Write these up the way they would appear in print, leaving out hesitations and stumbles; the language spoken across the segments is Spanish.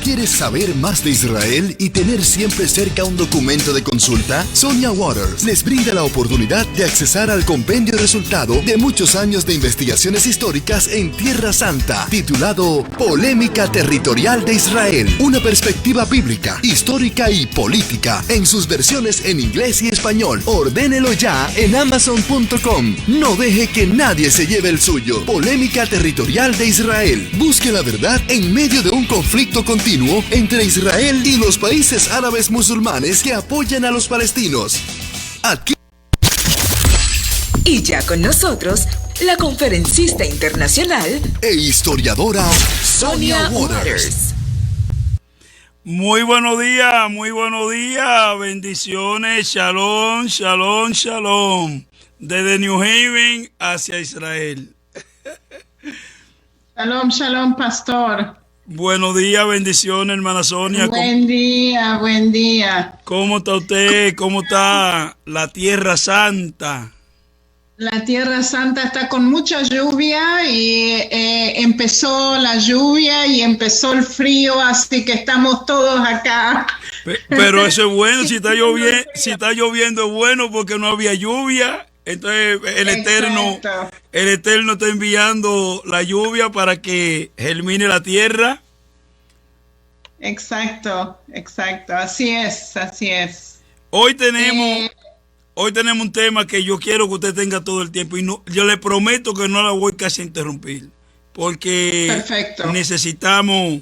¿Quieres saber más de Israel y tener siempre cerca un documento de consulta? Sonia Waters les brinda la oportunidad de accesar al compendio resultado de muchos años de investigaciones históricas en Tierra Santa, titulado Polémica Territorial de Israel, una perspectiva bíblica, histórica y política, en sus versiones en inglés y español. Ordénelo ya en Amazon.com. No deje que nadie se lleve el suyo. Polémica Territorial de Israel. Busque la verdad en medio de un conflicto continuo entre Israel y los países árabes musulmanes que apoyan a los palestinos. Aquí. Y ya con nosotros, la conferencista internacional e historiadora Sonia Waters. Muy buenos días, bendiciones, shalom, shalom, shalom, desde New Haven hacia Israel. Shalom, shalom, pastor. Buenos días, bendiciones, hermana Sonia. Buen día. ¿Cómo está usted? ¿Cómo está la Tierra Santa? La Tierra Santa está con mucha lluvia y empezó la lluvia y empezó el frío, así que estamos todos acá. Pero eso es bueno, si está lloviendo es bueno porque no había lluvia. Entonces el Eterno está enviando la lluvia para que germine la tierra. Exacto, así es. Hoy tenemos un tema que yo quiero que usted tenga todo el tiempo y yo le prometo que no la voy casi a interrumpir porque necesitamos,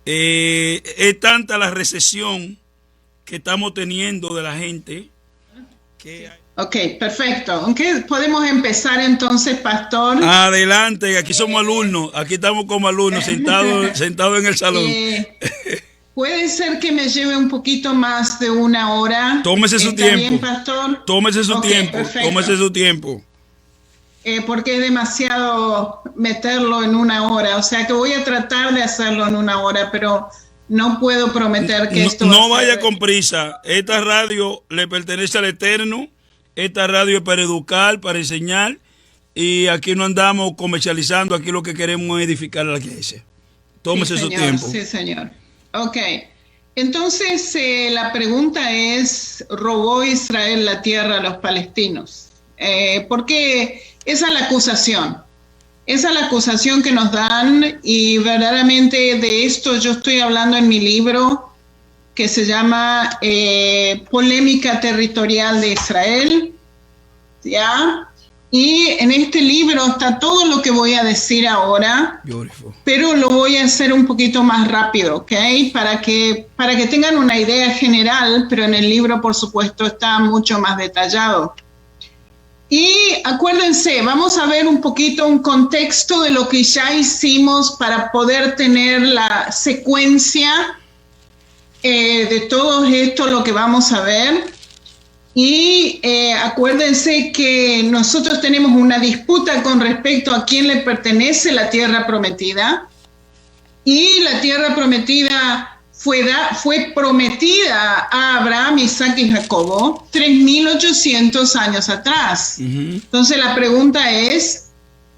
es tanta la recesión que estamos teniendo de la gente que hay. Ok, perfecto. ¿Aunque podemos empezar entonces, pastor? Adelante, aquí somos alumnos, aquí estamos como alumnos, sentados en el salón. Puede ser que me lleve un poquito más de una hora. Tómese su tiempo. ¿Está bien, pastor? Tómese su tiempo. Porque es demasiado meterlo en una hora. O sea que voy a tratar de hacerlo en una hora, pero no puedo prometer que esto no vaya con prisa. Esta radio le pertenece al Eterno. Esta radio es para educar, para enseñar, y aquí no andamos comercializando, aquí lo que queremos es edificar a la iglesia. Tómese su tiempo. Sí, señor. Ok, entonces la pregunta es, ¿robó Israel la tierra a los palestinos? Porque esa es la acusación que nos dan, y verdaderamente de esto yo estoy hablando en mi libro, que se llama Polémica Territorial de Israel, ¿ya? Y en este libro está todo lo que voy a decir ahora, Beautiful. Pero lo voy a hacer un poquito más rápido, ¿ok? Para que tengan una idea general, pero en el libro, por supuesto, está mucho más detallado. Y acuérdense, vamos a ver un poquito un contexto de lo que ya hicimos para poder tener la secuencia de todo esto, lo que vamos a ver. Y acuérdense que nosotros tenemos una disputa con respecto a quién le pertenece la tierra prometida. Y la tierra prometida fue prometida a Abraham, Isaac y Jacobo 3.800 años atrás. Entonces la pregunta es,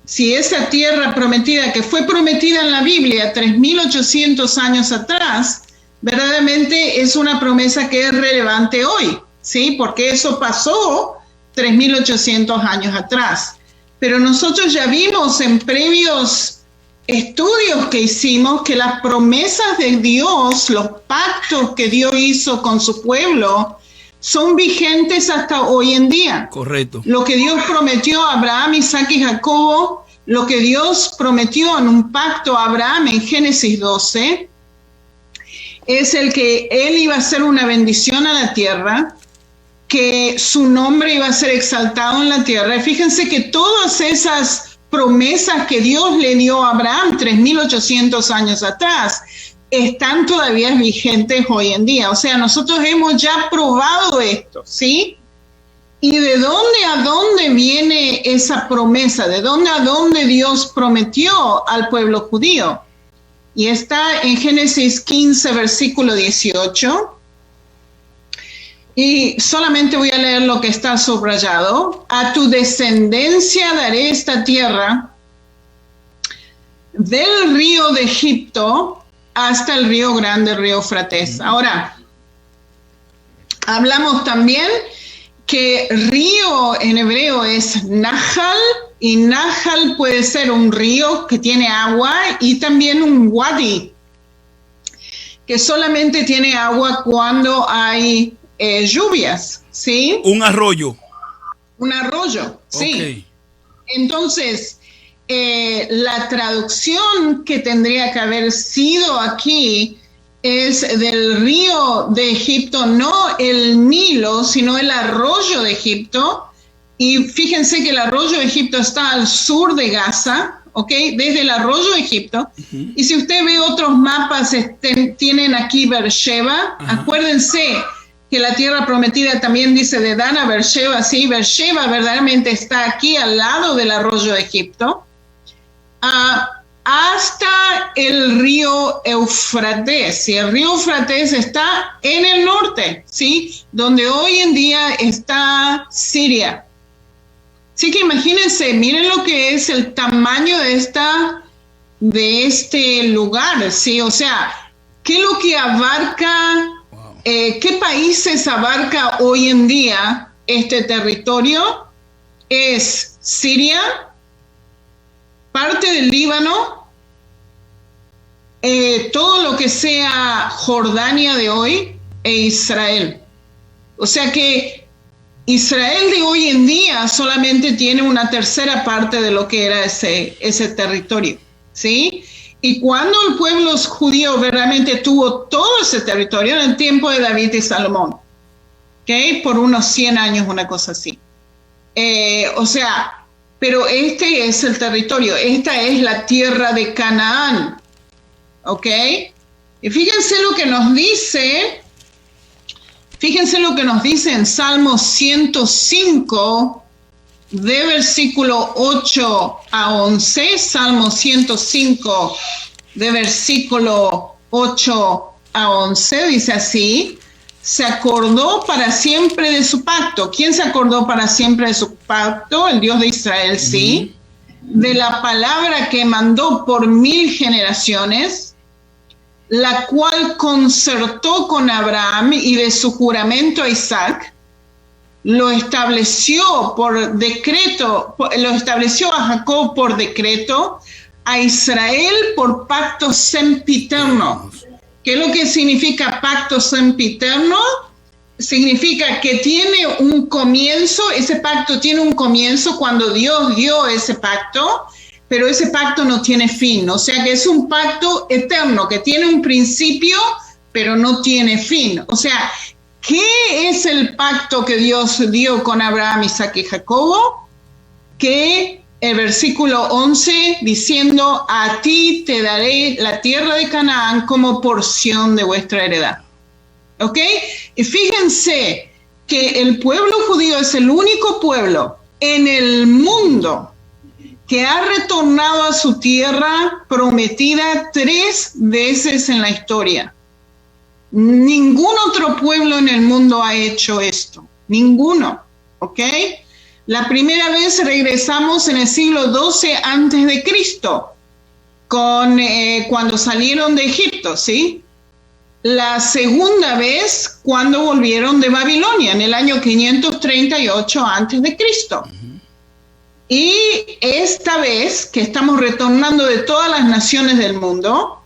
si esa tierra prometida que fue prometida en la Biblia 3.800 años atrás, verdaderamente es una promesa que es relevante hoy, ¿sí? Porque eso pasó 3.800 años atrás. Pero nosotros ya vimos en previos estudios que hicimos que las promesas de Dios, los pactos que Dios hizo con su pueblo, son vigentes hasta hoy en día. Correcto. Lo que Dios prometió a Abraham, Isaac y Jacobo, lo que Dios prometió en un pacto a Abraham en Génesis 12, es el que él iba a ser una bendición a la tierra, que su nombre iba a ser exaltado en la tierra. Y fíjense que todas esas promesas que Dios le dio a Abraham 3.800 años atrás están todavía vigentes hoy en día. O sea, nosotros hemos ya probado esto, ¿sí? ¿Y de dónde a dónde viene esa promesa? ¿De dónde a dónde Dios prometió al pueblo judío? Y está en Génesis 15, versículo 18. Y solamente voy a leer lo que está subrayado. A tu descendencia daré esta tierra, del río de Egipto hasta el río grande, el río Éufrates. Ahora, hablamos también que río en hebreo es Nahal, y Nahal puede ser un río que tiene agua y también un wadi, que solamente tiene agua cuando hay lluvias, ¿sí? Un arroyo. Un arroyo, sí. Okay. Entonces, la traducción que tendría que haber sido aquí es del río de Egipto, no el Nilo, sino el arroyo de Egipto. Y fíjense que el arroyo de Egipto está al sur de Gaza, ¿ok? Desde el arroyo de Egipto. Y si usted ve otros mapas, tienen aquí Beersheba. Acuérdense que la tierra prometida también dice de Dan a Beersheba. Sí, Beersheba verdaderamente está aquí al lado del arroyo de Egipto. Hasta el río Éufrates. Y el río Éufrates está en el norte, ¿sí? Donde hoy en día está Siria. Así que imagínense, miren lo que es el tamaño de este lugar, ¿sí? O sea, ¿qué es lo que abarca, qué países abarca hoy en día este territorio? Es Siria, parte del Líbano, todo lo que sea Jordania de hoy e Israel. O sea que Israel de hoy en día solamente tiene una tercera parte de lo que era ese territorio, ¿sí? Y cuando el pueblo judío verdaderamente tuvo todo ese territorio en el tiempo de David y Salomón, ¿ok? Por unos 100 años, una cosa así. O sea, pero este es el territorio, esta es la tierra de Canaán, ¿ok? Y fíjense lo que nos dice... Fíjense lo que nos dice en Salmo 105, de versículo 8 a 11. Salmo 105, de versículo 8 a 11, dice así: se acordó para siempre de su pacto. ¿Quién se acordó para siempre de su pacto? El Dios de Israel, sí. De la palabra que mandó por 1000 generaciones, la cual concertó con Abraham, y de su juramento a Isaac, lo estableció por decreto, lo estableció a Jacob por decreto, a Israel por pacto sempiterno. ¿Qué es lo que significa pacto sempiterno? Significa que tiene un comienzo, ese pacto tiene un comienzo cuando Dios dio ese pacto, pero ese pacto no tiene fin. O sea que es un pacto eterno, que tiene un principio, pero no tiene fin. O sea, ¿qué es el pacto que Dios dio con Abraham, Isaac y Jacobo? Que el versículo 11, diciendo: a ti te daré la tierra de Canaán como porción de vuestra heredad. ¿Ok? Y fíjense que el pueblo judío es el único pueblo en el mundo que ha retornado a su tierra prometida 3 veces en la historia. Ningún otro pueblo en el mundo ha hecho esto. Ninguno. ¿Ok? La primera vez regresamos en el siglo XII antes de Cristo, cuando salieron de Egipto, ¿sí? La segunda vez cuando volvieron de Babilonia, en el año 538 antes de Cristo. Y esta vez que estamos retornando de todas las naciones del mundo,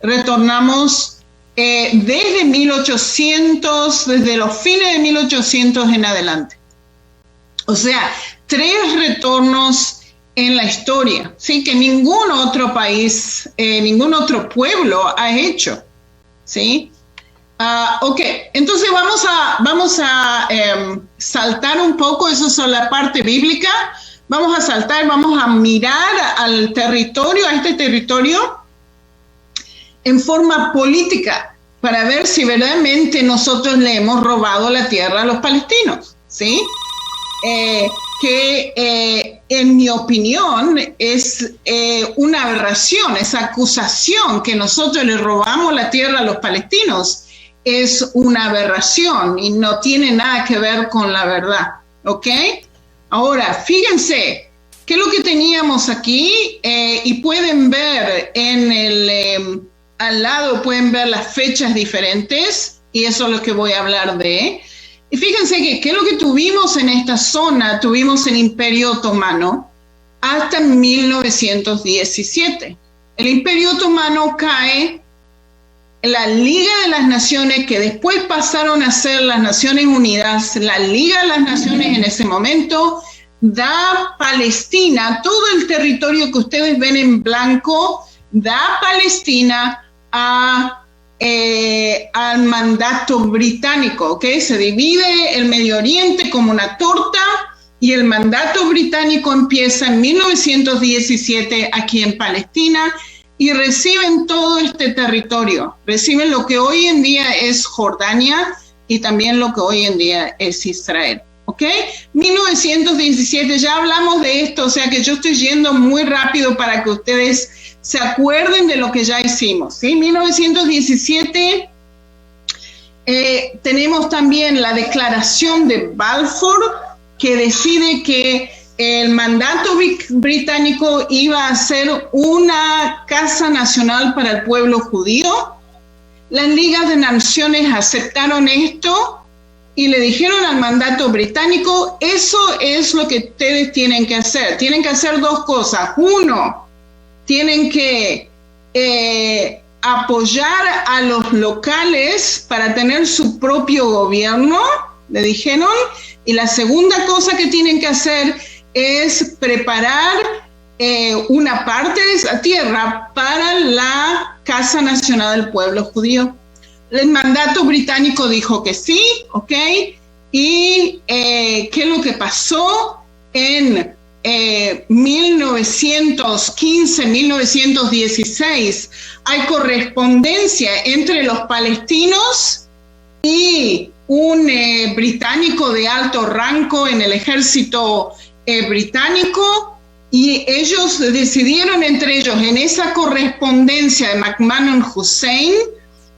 retornamos desde 1800, desde los fines de 1800 en adelante. O sea, 3 retornos en la historia, ¿sí? Que ningún otro país, ningún otro pueblo ha hecho, ¿sí? Ok, entonces vamos a saltar un poco, eso es la parte bíblica. Vamos a saltar, vamos a mirar al territorio, a este territorio, en forma política, para ver si verdaderamente nosotros le hemos robado la tierra a los palestinos, ¿sí? En mi opinión es una aberración, esa acusación que nosotros le robamos la tierra a los palestinos es una aberración y no tiene nada que ver con la verdad, ¿ok? Ahora, fíjense, ¿qué es lo que teníamos aquí? Y pueden ver en al lado pueden ver las fechas diferentes, y eso es lo que voy a hablar de. Y fíjense que ¿qué es lo que tuvimos en esta zona? Tuvimos el Imperio Otomano hasta 1917. El Imperio Otomano cae, la Liga de las Naciones, que después pasaron a ser las Naciones Unidas, la Liga de las Naciones en ese momento da Palestina, todo el territorio que ustedes ven en blanco, da Palestina al mandato británico, ¿ok? Se divide el Medio Oriente como una torta y el mandato británico empieza en 1917 aquí en Palestina y reciben todo este territorio, reciben lo que hoy en día es Jordania y también lo que hoy en día es Israel. ¿Ok? 1917, ya hablamos de esto, o sea que yo estoy yendo muy rápido para que ustedes se acuerden de lo que ya hicimos, ¿sí? 1917, tenemos también la Declaración de Balfour, que decide que el mandato británico iba a ser una casa nacional para el pueblo judío. Las ligas de naciones aceptaron esto y le dijeron al mandato británico, eso es lo que ustedes tienen que hacer. Tienen que hacer dos cosas. Uno, tienen que apoyar a los locales para tener su propio gobierno, le dijeron. Y la segunda cosa que tienen que hacer es preparar una parte de esa tierra para la Casa Nacional del Pueblo Judío. El mandato británico dijo que sí, ¿ok? Y ¿qué es lo que pasó? En 1915, 1916, hay correspondencia entre los palestinos y un británico de alto rango en el ejército británico, y ellos decidieron entre ellos en esa correspondencia de McMahon Hussein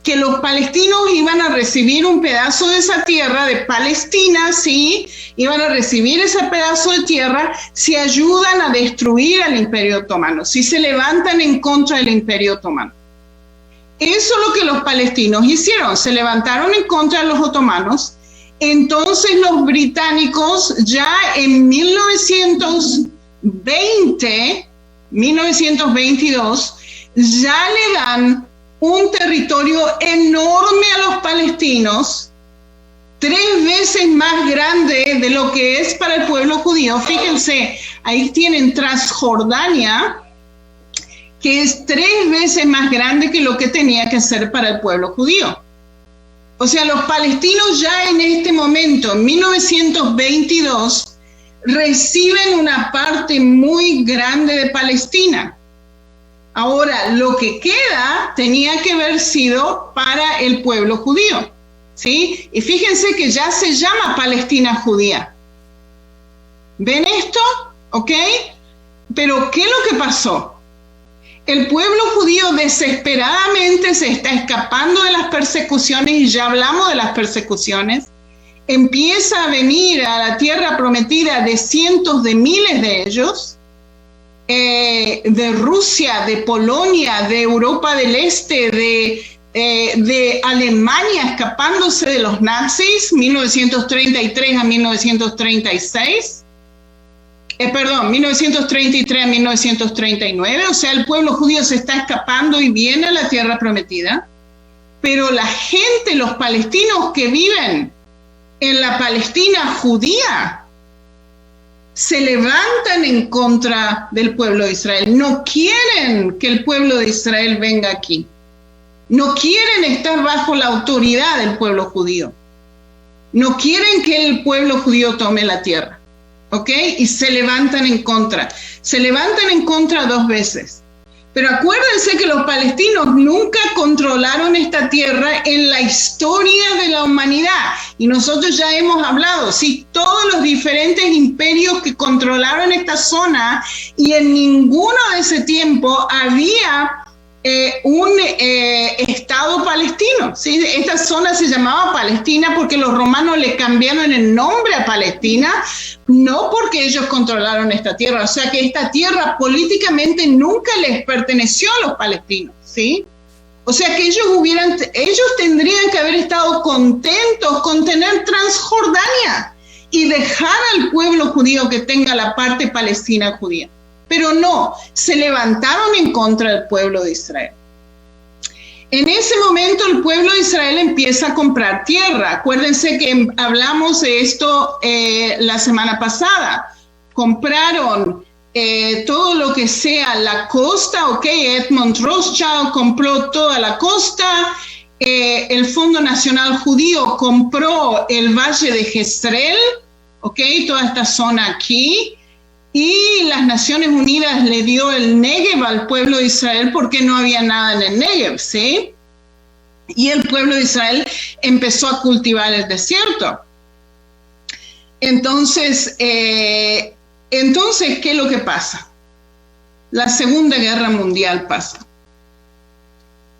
que los palestinos iban a recibir un pedazo de esa tierra de Palestina, sí, iban a recibir ese pedazo de tierra si ayudan a destruir al Imperio Otomano, si se levantan en contra del Imperio Otomano. Eso es lo que los palestinos hicieron, se levantaron en contra de los otomanos. Entonces los británicos ya en 1922, ya le dan un territorio enorme a los palestinos, 3 veces más grande de lo que es para el pueblo judío. Fíjense, ahí tienen Transjordania, que es 3 veces más grande que lo que tenía que ser para el pueblo judío. O sea, los palestinos ya en este momento, en 1922, reciben una parte muy grande de Palestina. Ahora, lo que queda tenía que haber sido para el pueblo judío, ¿sí? Y fíjense que ya se llama Palestina judía. ¿Ven esto? ¿Ok? Pero, ¿qué es lo que pasó? El pueblo judío desesperadamente se está escapando de las persecuciones, y ya hablamos de las persecuciones. Empieza a venir a la tierra prometida de cientos de miles de ellos, de Rusia, de Polonia, de Europa del Este, de Alemania, escapándose de los nazis, 1933 a 1936. 1933 a 1939, o sea, el pueblo judío se está escapando y viene a la tierra prometida, pero la gente, los palestinos que viven en la Palestina judía, se levantan en contra del pueblo de Israel, no quieren que el pueblo de Israel venga aquí, no quieren estar bajo la autoridad del pueblo judío, no quieren que el pueblo judío tome la tierra. ¿Ok? Y se levantan en contra. Se levantan en contra 2 veces. Pero acuérdense que los palestinos nunca controlaron esta tierra en la historia de la humanidad. Y nosotros ya hemos hablado, sí, todos los diferentes imperios que controlaron esta zona, y en ninguno de ese tiempo había un Estado palestino, ¿sí? Esta zona se llamaba Palestina porque los romanos le cambiaron el nombre a Palestina, no porque ellos controlaron esta tierra. O sea que esta tierra políticamente nunca les perteneció a los palestinos, ¿sí? O sea que ellos tendrían que haber estado contentos con tener Transjordania y dejar al pueblo judío que tenga la parte palestina judía. Pero no, se levantaron en contra del pueblo de Israel. En ese momento el pueblo de Israel empieza a comprar tierra. Acuérdense que hablamos de esto la semana pasada. Compraron todo lo que sea la costa, ok, Edmund Rothschild compró toda la costa, el Fondo Nacional Judío compró el Valle de Jezreel, ok, toda esta zona aquí, y las Naciones Unidas le dio el Negev al pueblo de Israel porque no había nada en el Negev, ¿sí? Y el pueblo de Israel empezó a cultivar el desierto. Entonces, ¿qué es lo que pasa? La Segunda Guerra Mundial pasa.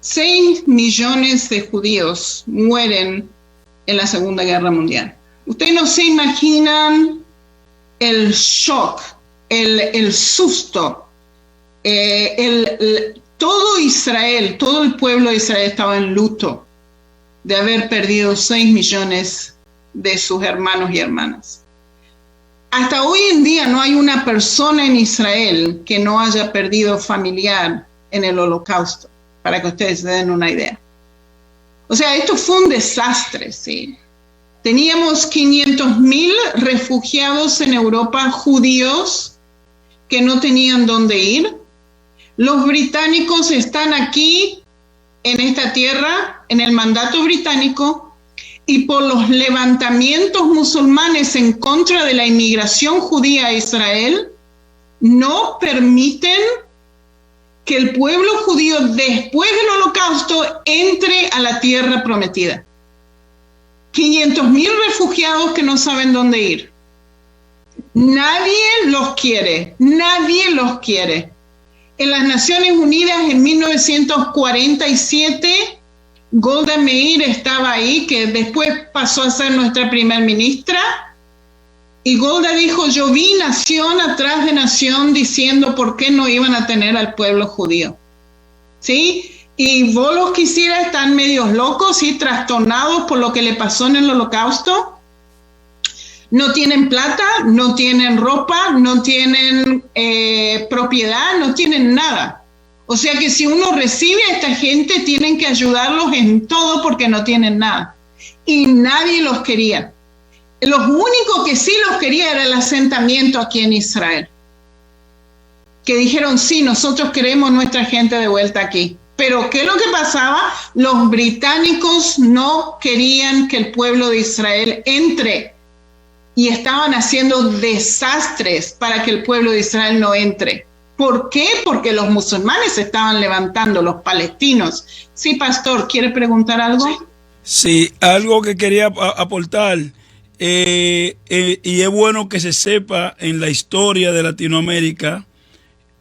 6 millones de judíos mueren en la Segunda Guerra Mundial. Ustedes no se imaginan el shock, el susto. Todo Israel, todo el pueblo de Israel estaba en luto de haber perdido 6 millones de sus hermanos y hermanas. Hasta hoy en día no hay una persona en Israel que no haya perdido familiar en el Holocausto, para que ustedes se den una idea. O sea, esto fue un desastre, ¿sí? Teníamos 500,000 refugiados en Europa, judíos, que no tenían dónde ir. Los británicos están aquí, en esta tierra, en el mandato británico, y por los levantamientos musulmanes en contra de la inmigración judía a Israel, no permiten que el pueblo judío, después del Holocausto, entre a la tierra prometida. 500,000 refugiados que no saben dónde ir. Nadie los quiere, nadie los quiere. En las Naciones Unidas en 1947, Golda Meir estaba ahí, que después pasó a ser nuestra primer ministra, y Golda dijo, yo vi nación atrás de nación diciendo por qué no iban a tener al pueblo judío. ¿Sí? Y vos los quisieras, están medios locos y trastornados por lo que le pasó en el Holocausto. No tienen plata, no tienen ropa, no tienen propiedad, no tienen nada. O sea que si uno recibe a esta gente, tienen que ayudarlos en todo porque no tienen nada. Y nadie los quería. Los únicos que sí los quería era el asentamiento aquí en Israel. Que dijeron, sí, nosotros queremos nuestra gente de vuelta aquí. Pero ¿qué es lo que pasaba? Los británicos no querían que el pueblo de Israel entre. Y estaban haciendo desastres para que el pueblo de Israel no entre. ¿Por qué? Porque los musulmanes se estaban levantando, los palestinos. Sí, pastor, ¿quiere preguntar algo? Sí, algo que quería aportar. Y es bueno que se sepa en la historia de Latinoamérica,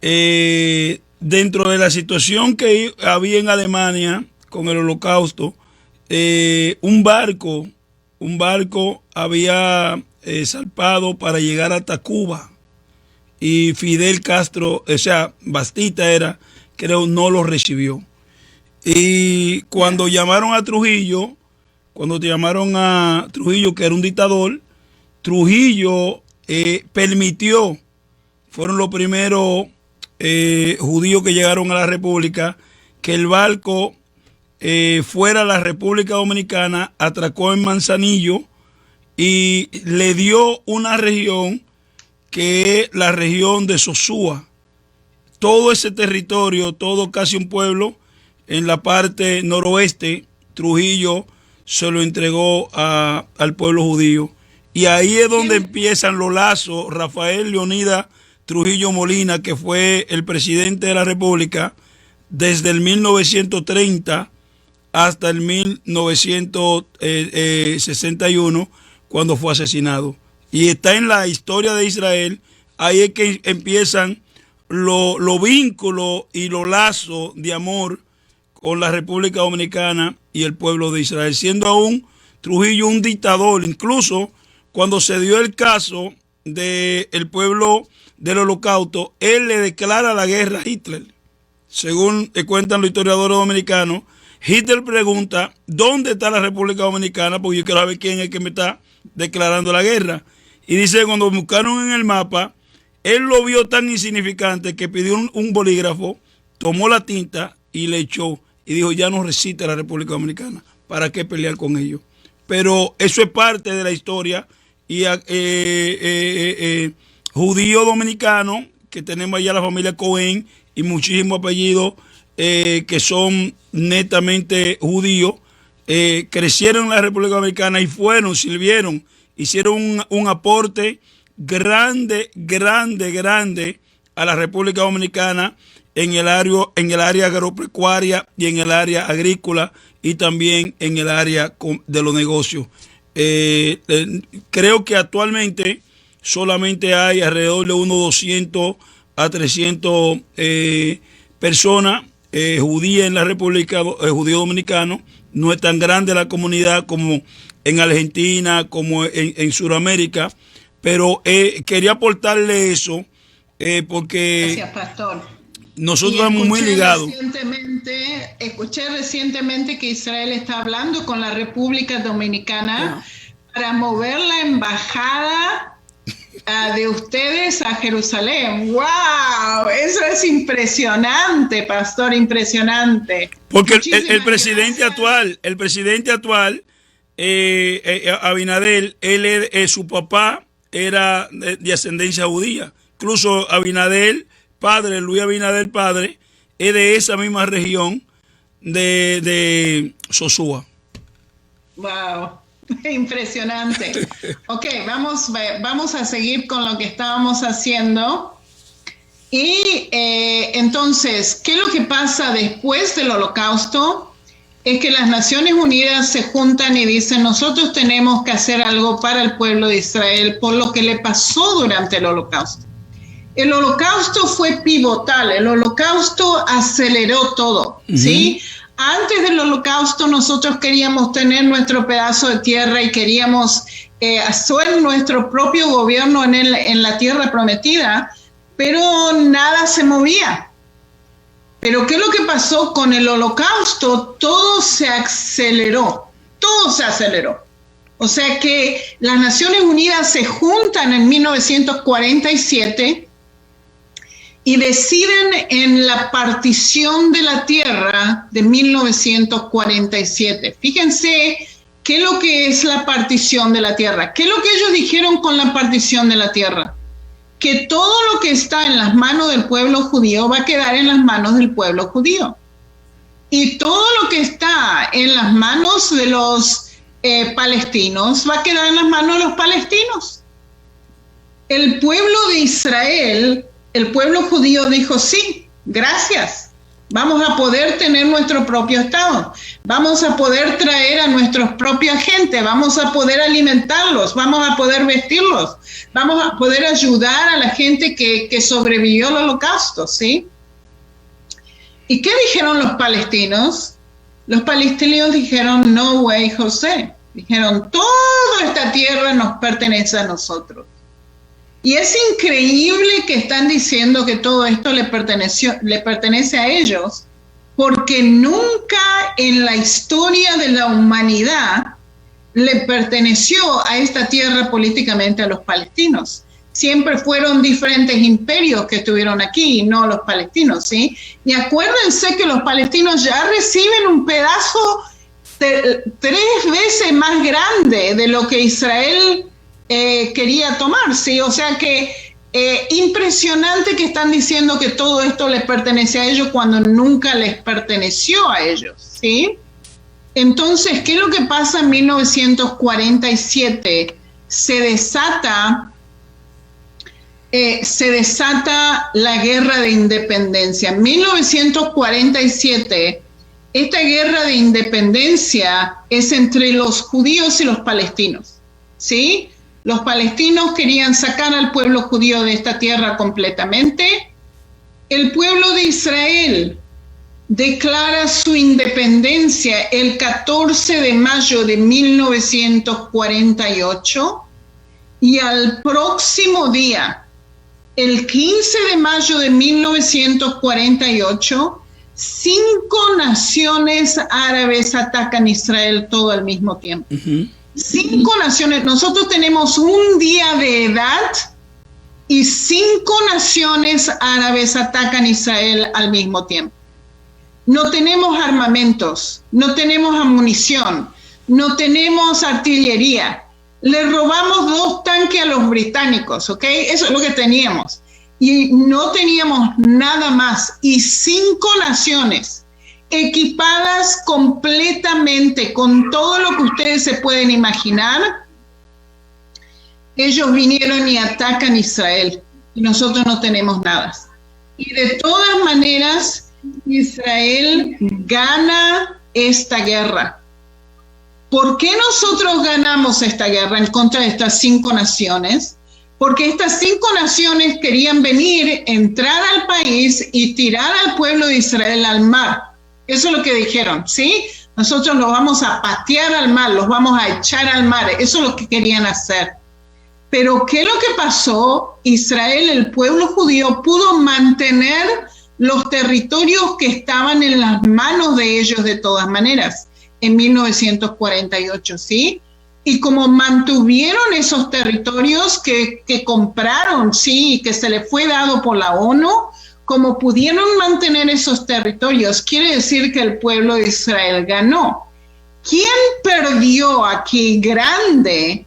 dentro de la situación que había en Alemania con el Holocausto, un barco había zarpado para llegar hasta Cuba, y Fidel Castro, o sea, Bastita era, creo, no lo recibió. Y cuando llamaron a Trujillo, que era un dictador, Trujillo permitió, fueron los primeros judíos que llegaron a la República, que el barco fuera a la República Dominicana, atracó en Manzanillo y le dio una región que es la región de Sosúa. Todo ese territorio, todo casi un pueblo, en la parte noroeste, Trujillo se lo entregó al pueblo judío. Y ahí es donde empiezan los lazos. Rafael Leonidas Trujillo Molina, que fue el presidente de la República desde el 1930 hasta el 1961, cuando fue asesinado. Y está en la historia de Israel. Ahí es que empiezan los vínculos y los lazos de amor con la República Dominicana y el pueblo de Israel, siendo aún Trujillo un dictador. Incluso cuando se dio el caso del pueblo del Holocausto, él le declara la guerra a Hitler. Según cuentan los historiadores dominicanos, Hitler pregunta, ¿dónde está la República Dominicana? Porque yo quiero saber quién es el que me está declarando la guerra. Y dice, cuando buscaron en el mapa, él lo vio tan insignificante que pidió un bolígrafo, tomó la tinta y le echó y dijo, ya no resiste la República Dominicana, ¿para qué pelear con ellos? Pero eso es parte de la historia. Y judío dominicano, que tenemos allá la familia Cohen y muchísimos apellidos que son netamente judíos, crecieron en la República Dominicana y sirvieron, hicieron un aporte grande a la República Dominicana en el área agropecuaria y en el área agrícola y también en el área de los negocios. Creo que actualmente solamente hay alrededor de unos 200 a 300 personas judías en la República, judíos dominicanos. No es tan grande la comunidad como en Argentina, como en Sudamérica, pero quería aportarle eso porque... Gracias, pastor. Nosotros estamos muy ligados. Escuché recientemente que Israel está hablando con la República Dominicana para mover la embajada de ustedes a Jerusalén. ¡Wow! Eso es impresionante, pastor, impresionante. Porque el presidente actual, Abinader, su papá era de ascendencia judía. Incluso Abinader padre, Luis Abinader padre, es de esa misma región de Sosúa. Wow, impresionante. Ok, vamos a seguir con lo que estábamos haciendo. Y entonces, ¿qué es lo que pasa después del Holocausto? Es que las Naciones Unidas se juntan y dicen, nosotros tenemos que hacer algo para el pueblo de Israel por lo que le pasó durante el Holocausto. El Holocausto fue pivotal, el Holocausto aceleró todo, ¿sí? Antes del Holocausto nosotros queríamos tener nuestro pedazo de tierra y queríamos hacer nuestro propio gobierno en la tierra prometida, pero nada se movía. Pero ¿qué es lo que pasó con el Holocausto? Todo se aceleró. O sea que las Naciones Unidas se juntan en 1947 y deciden en la partición de la tierra de 1947. Fíjense qué es lo que es la partición de la tierra. ¿Qué es lo que ellos dijeron con la partición de la tierra? Que todo lo que está en las manos del pueblo judío va a quedar en las manos del pueblo judío. Y todo lo que está en las manos de los palestinos va a quedar en las manos de los palestinos. El pueblo de Israel, el pueblo judío dijo, sí, gracias, vamos a poder tener nuestro propio Estado, vamos a poder traer a nuestros propios gente, vamos a poder alimentarlos, vamos a poder vestirlos, vamos a poder ayudar a la gente que sobrevivió al Holocausto, ¿sí? ¿Y qué dijeron los palestinos? Los palestinos dijeron, no way, José. Dijeron, toda esta tierra nos pertenece a nosotros. Y es increíble que están diciendo que todo esto le pertenece a ellos, porque nunca en la historia de la humanidad le perteneció a esta tierra políticamente a los palestinos. Siempre fueron diferentes imperios que estuvieron aquí, y no los palestinos, ¿sí? Y acuérdense que los palestinos ya reciben un pedazo 3 veces más grande de lo que Israel quería tomar, ¿sí? O sea que impresionante que están diciendo que todo esto les pertenece a ellos cuando nunca les perteneció a ellos, ¿sí? Entonces, ¿qué es lo que pasa en 1947? Se desata la guerra de independencia. En 1947, esta guerra de independencia es entre los judíos y los palestinos, ¿sí? Los palestinos querían sacar al pueblo judío de esta tierra completamente. El pueblo de Israel declara su independencia el 14 de mayo de 1948 y al próximo día, el 15 de mayo de 1948, 5 naciones árabes atacan Israel todo al mismo tiempo. 5 naciones. Nosotros tenemos un día de edad y 5 naciones árabes atacan Israel al mismo tiempo. No tenemos armamentos, no tenemos munición, no tenemos artillería. Le robamos 2 tanques a los británicos, ¿ok? Eso es lo que teníamos. Y no teníamos nada más. Y 5 naciones equipadas completamente con todo lo que ustedes se pueden imaginar, ellos vinieron y atacan Israel. Y nosotros no tenemos nada. Y de todas maneras, Israel gana esta guerra. ¿Por qué nosotros ganamos esta guerra en contra de estas 5 naciones? Porque estas 5 naciones querían venir, entrar al país y tirar al pueblo de Israel al mar. Eso es lo que dijeron, ¿sí? Nosotros los vamos a patear al mar, los vamos a echar al mar. Eso es lo que querían hacer. Pero ¿qué es lo que pasó? Israel, el pueblo judío, pudo mantener los territorios que estaban en las manos de ellos de todas maneras. En 1948, ¿sí? Y como mantuvieron esos territorios que compraron, sí, que se les fue dado por la ONU, como pudieron mantener esos territorios, quiere decir que el pueblo de Israel ganó. ¿Quién perdió aquí grande?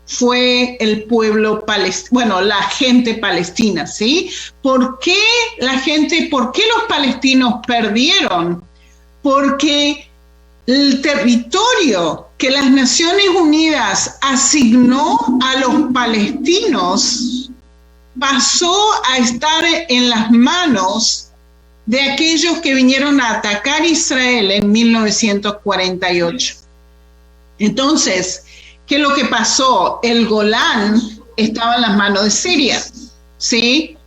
Fue el pueblo palestino, bueno, la gente palestina, ¿sí? ¿Por qué los palestinos perdieron? Porque el territorio que las Naciones Unidas asignó a los palestinos pasó a estar en las manos de aquellos que vinieron a atacar Israel en 1948. Entonces, ¿qué es lo que pasó? El Golán estaba en las manos de Siria, ¿sí?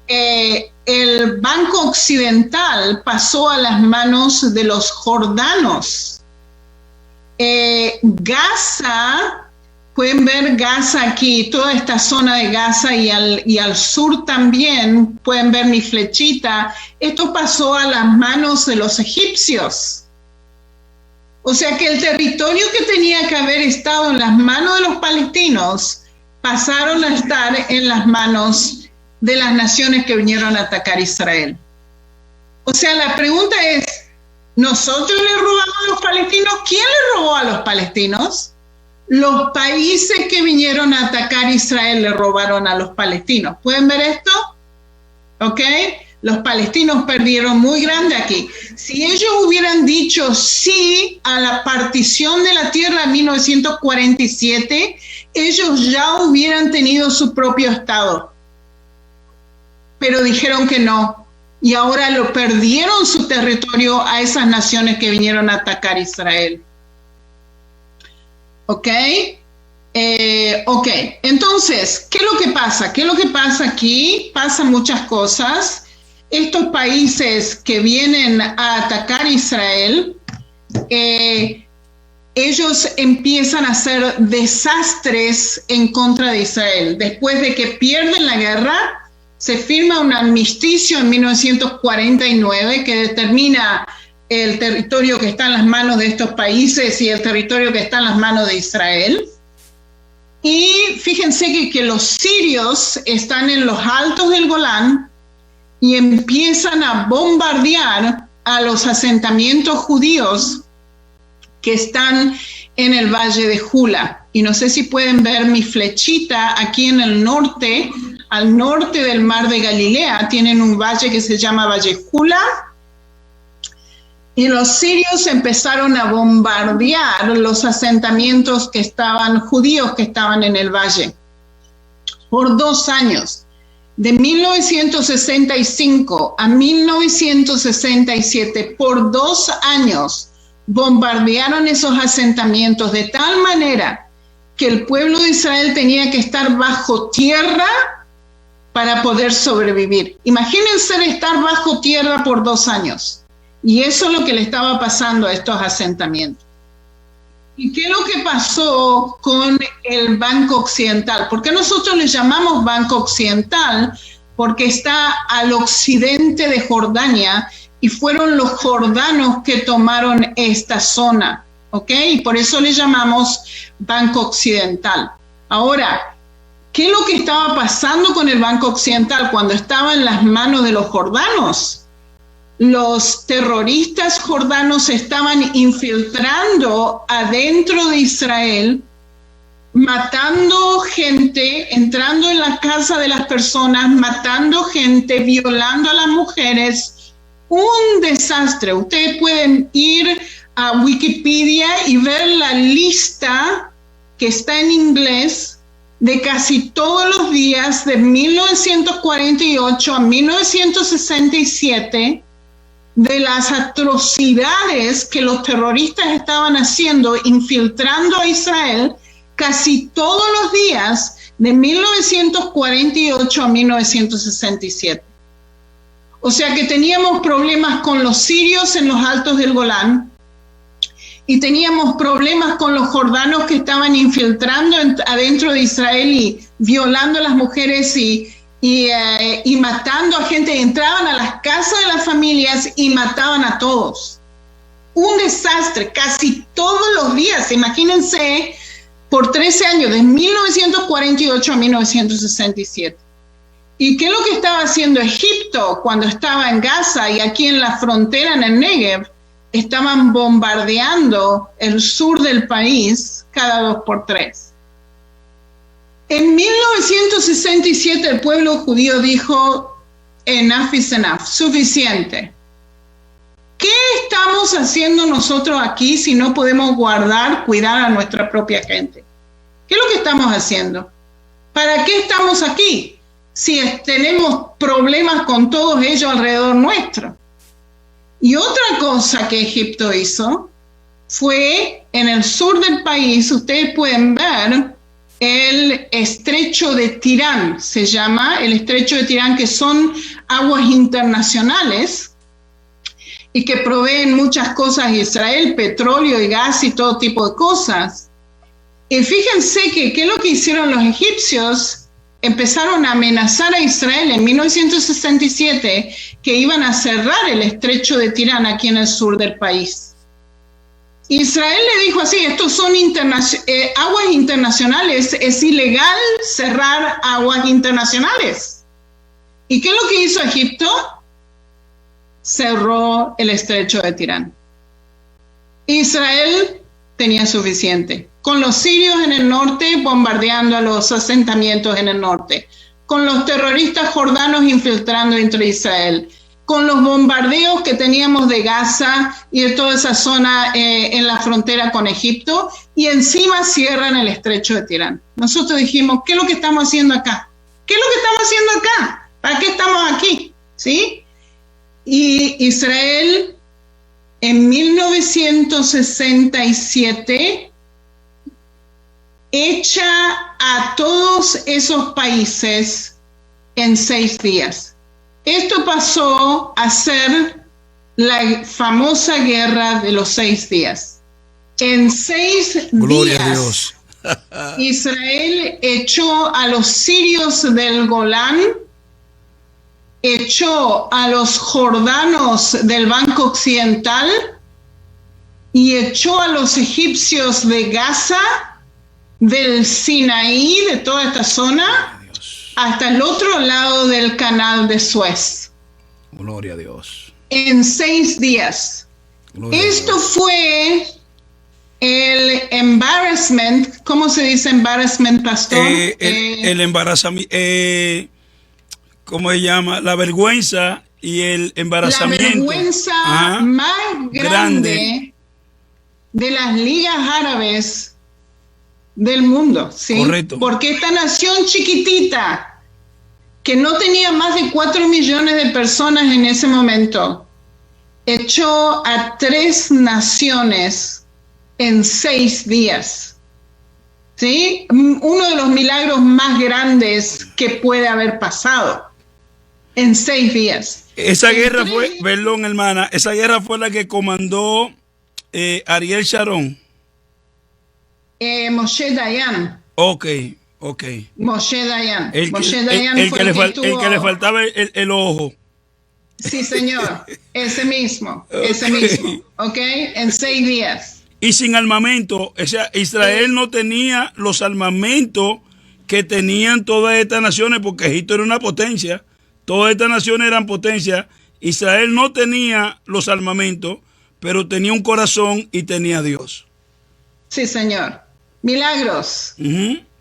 El Banco Occidental pasó a las manos de los jordanos. Gaza, pueden ver Gaza aquí, toda esta zona de Gaza y al sur también, pueden ver mi flechita, esto pasó a las manos de los egipcios. O sea que el territorio que tenía que haber estado en las manos de los palestinos pasaron a estar en las manos de las naciones que vinieron a atacar Israel. O sea, la pregunta es, ¿nosotros le robamos a los palestinos? ¿Quién le robó a los palestinos? Los países que vinieron a atacar Israel le robaron a los palestinos. ¿Pueden ver esto? ¿Ok? Los palestinos perdieron muy grande aquí. Si ellos hubieran dicho sí a la partición de la tierra en 1947, ellos ya hubieran tenido su propio estado. Pero dijeron que no. Y ahora lo perdieron su territorio a esas naciones que vinieron a atacar Israel. ¿Ok? Ok. Entonces, ¿qué es lo que pasa? ¿Qué es lo que pasa aquí? Pasan muchas cosas. Estos países que vienen a atacar Israel, ellos empiezan a hacer desastres en contra de Israel. Después de que pierden la guerra, se firma un armisticio en 1949 que determina el territorio que está en las manos de estos países y el territorio que está en las manos de Israel. Y fíjense que los sirios están en los altos del Golán y empiezan a bombardear a los asentamientos judíos que están en el Valle de Jula. Y no sé si pueden ver mi flechita aquí en el norte, al norte del mar de Galilea, tienen un valle que se llama Valle Jula. Y los sirios empezaron a bombardear los asentamientos que estaban judíos que estaban en el valle por 2 años. De 1965 a 1967, por 2 años, bombardearon esos asentamientos de tal manera que el pueblo de Israel tenía que estar bajo tierra para poder sobrevivir. Imagínense estar bajo tierra por 2 años. Y eso es lo que le estaba pasando a estos asentamientos. ¿Y qué es lo que pasó con el Banco Occidental? ¿Por qué nosotros le llamamos Banco Occidental? Porque está al occidente de Jordania y fueron los jordanos que tomaron esta zona, ¿ok? Y por eso le llamamos Banco Occidental. Ahora, ¿qué es lo que estaba pasando con el Banco Occidental cuando estaba en las manos de los jordanos? Los terroristas jordanos estaban infiltrando adentro de Israel, matando gente, entrando en la casa de las personas, matando gente, violando a las mujeres. Un desastre. Ustedes pueden ir a Wikipedia y ver la lista que está en inglés de casi todos los días de 1948 a 1967 de las atrocidades que los terroristas estaban haciendo, infiltrando a Israel, casi todos los días de 1948 a 1967. O sea que teníamos problemas con los sirios en los altos del Golán y teníamos problemas con los jordanos que estaban infiltrando adentro de Israel y violando a las mujeres y matando a gente. Entraban a las casas de las familias y mataban a todos. Un desastre, casi todos los días. Imagínense, por 13 años, de 1948 a 1967. ¿Y qué es lo que estaba haciendo Egipto cuando estaba en Gaza y aquí en la frontera en el Negev? Estaban bombardeando el sur del país cada 2 por 3. En 1967 el pueblo judío dijo, enough is enough, suficiente. ¿Qué estamos haciendo nosotros aquí si no podemos cuidar a nuestra propia gente? ¿Qué es lo que estamos haciendo? ¿Para qué estamos aquí si tenemos problemas con todos ellos alrededor nuestro? Y otra cosa que Egipto hizo fue, en el sur del país, ustedes pueden ver el estrecho de Tirán, se llama el estrecho de Tirán, que son aguas internacionales y que proveen muchas cosas a Israel, petróleo y gas y todo tipo de cosas. Y fíjense que ¿qué es lo que hicieron los egipcios? Empezaron a amenazar a Israel en 1967 que iban a cerrar el estrecho de Tirán aquí en el sur del país. Israel le dijo así, estos son aguas internacionales, es ilegal cerrar aguas internacionales. ¿Y qué es lo que hizo Egipto? Cerró el estrecho de Tirán. Israel tenía suficiente. Con los sirios en el norte bombardeando a los asentamientos en el norte, con los terroristas jordanos infiltrando entre Israel, con los bombardeos que teníamos de Gaza y de toda esa zona en la frontera con Egipto, y encima cierran el estrecho de Tirán. Nosotros dijimos, ¿qué es lo que estamos haciendo acá? ¿Qué es lo que estamos haciendo acá? ¿Para qué estamos aquí? ¿Sí? Y Israel en 1967 echa a todos esos países en 6 días. Esto pasó a ser la famosa guerra de los 6 días. En 6 Gloria días, a Dios. Israel echó a los sirios del Golán, echó a los jordanos del Banco Occidental y echó a los egipcios de Gaza, del Sinaí, de toda esta zona, hasta el otro lado del canal de Suez. Gloria a Dios. En 6 días. Gloria Esto fue el embarrassment. ¿Cómo se dice embarrassment, pastor? El embarazamiento. ¿Cómo se llama? La vergüenza y el embarazamiento. La vergüenza más grande de las ligas árabes del mundo, ¿sí? Correcto. Porque esta nación chiquitita, que no tenía más de 4 millones de personas en ese momento, echó a 3 naciones en 6 días. ¿Sí? Uno de los milagros más grandes que puede haber pasado en 6 días. Esa guerra fue, perdón hermana, esa guerra fue la que comandó Ariel Sharon. Moshe Dayan. Ok. Moshe Dayan. El Moshe Dayan que fue le faltaba el ojo. Sí, señor. Ese mismo. ¿Ok? En 6 días. Y sin armamento. O sea, Israel no tenía los armamentos que tenían todas estas naciones, porque Egipto era una potencia. Todas estas naciones eran potencias. Israel no tenía los armamentos, pero tenía un corazón y tenía a Dios. Sí, señor. Milagros.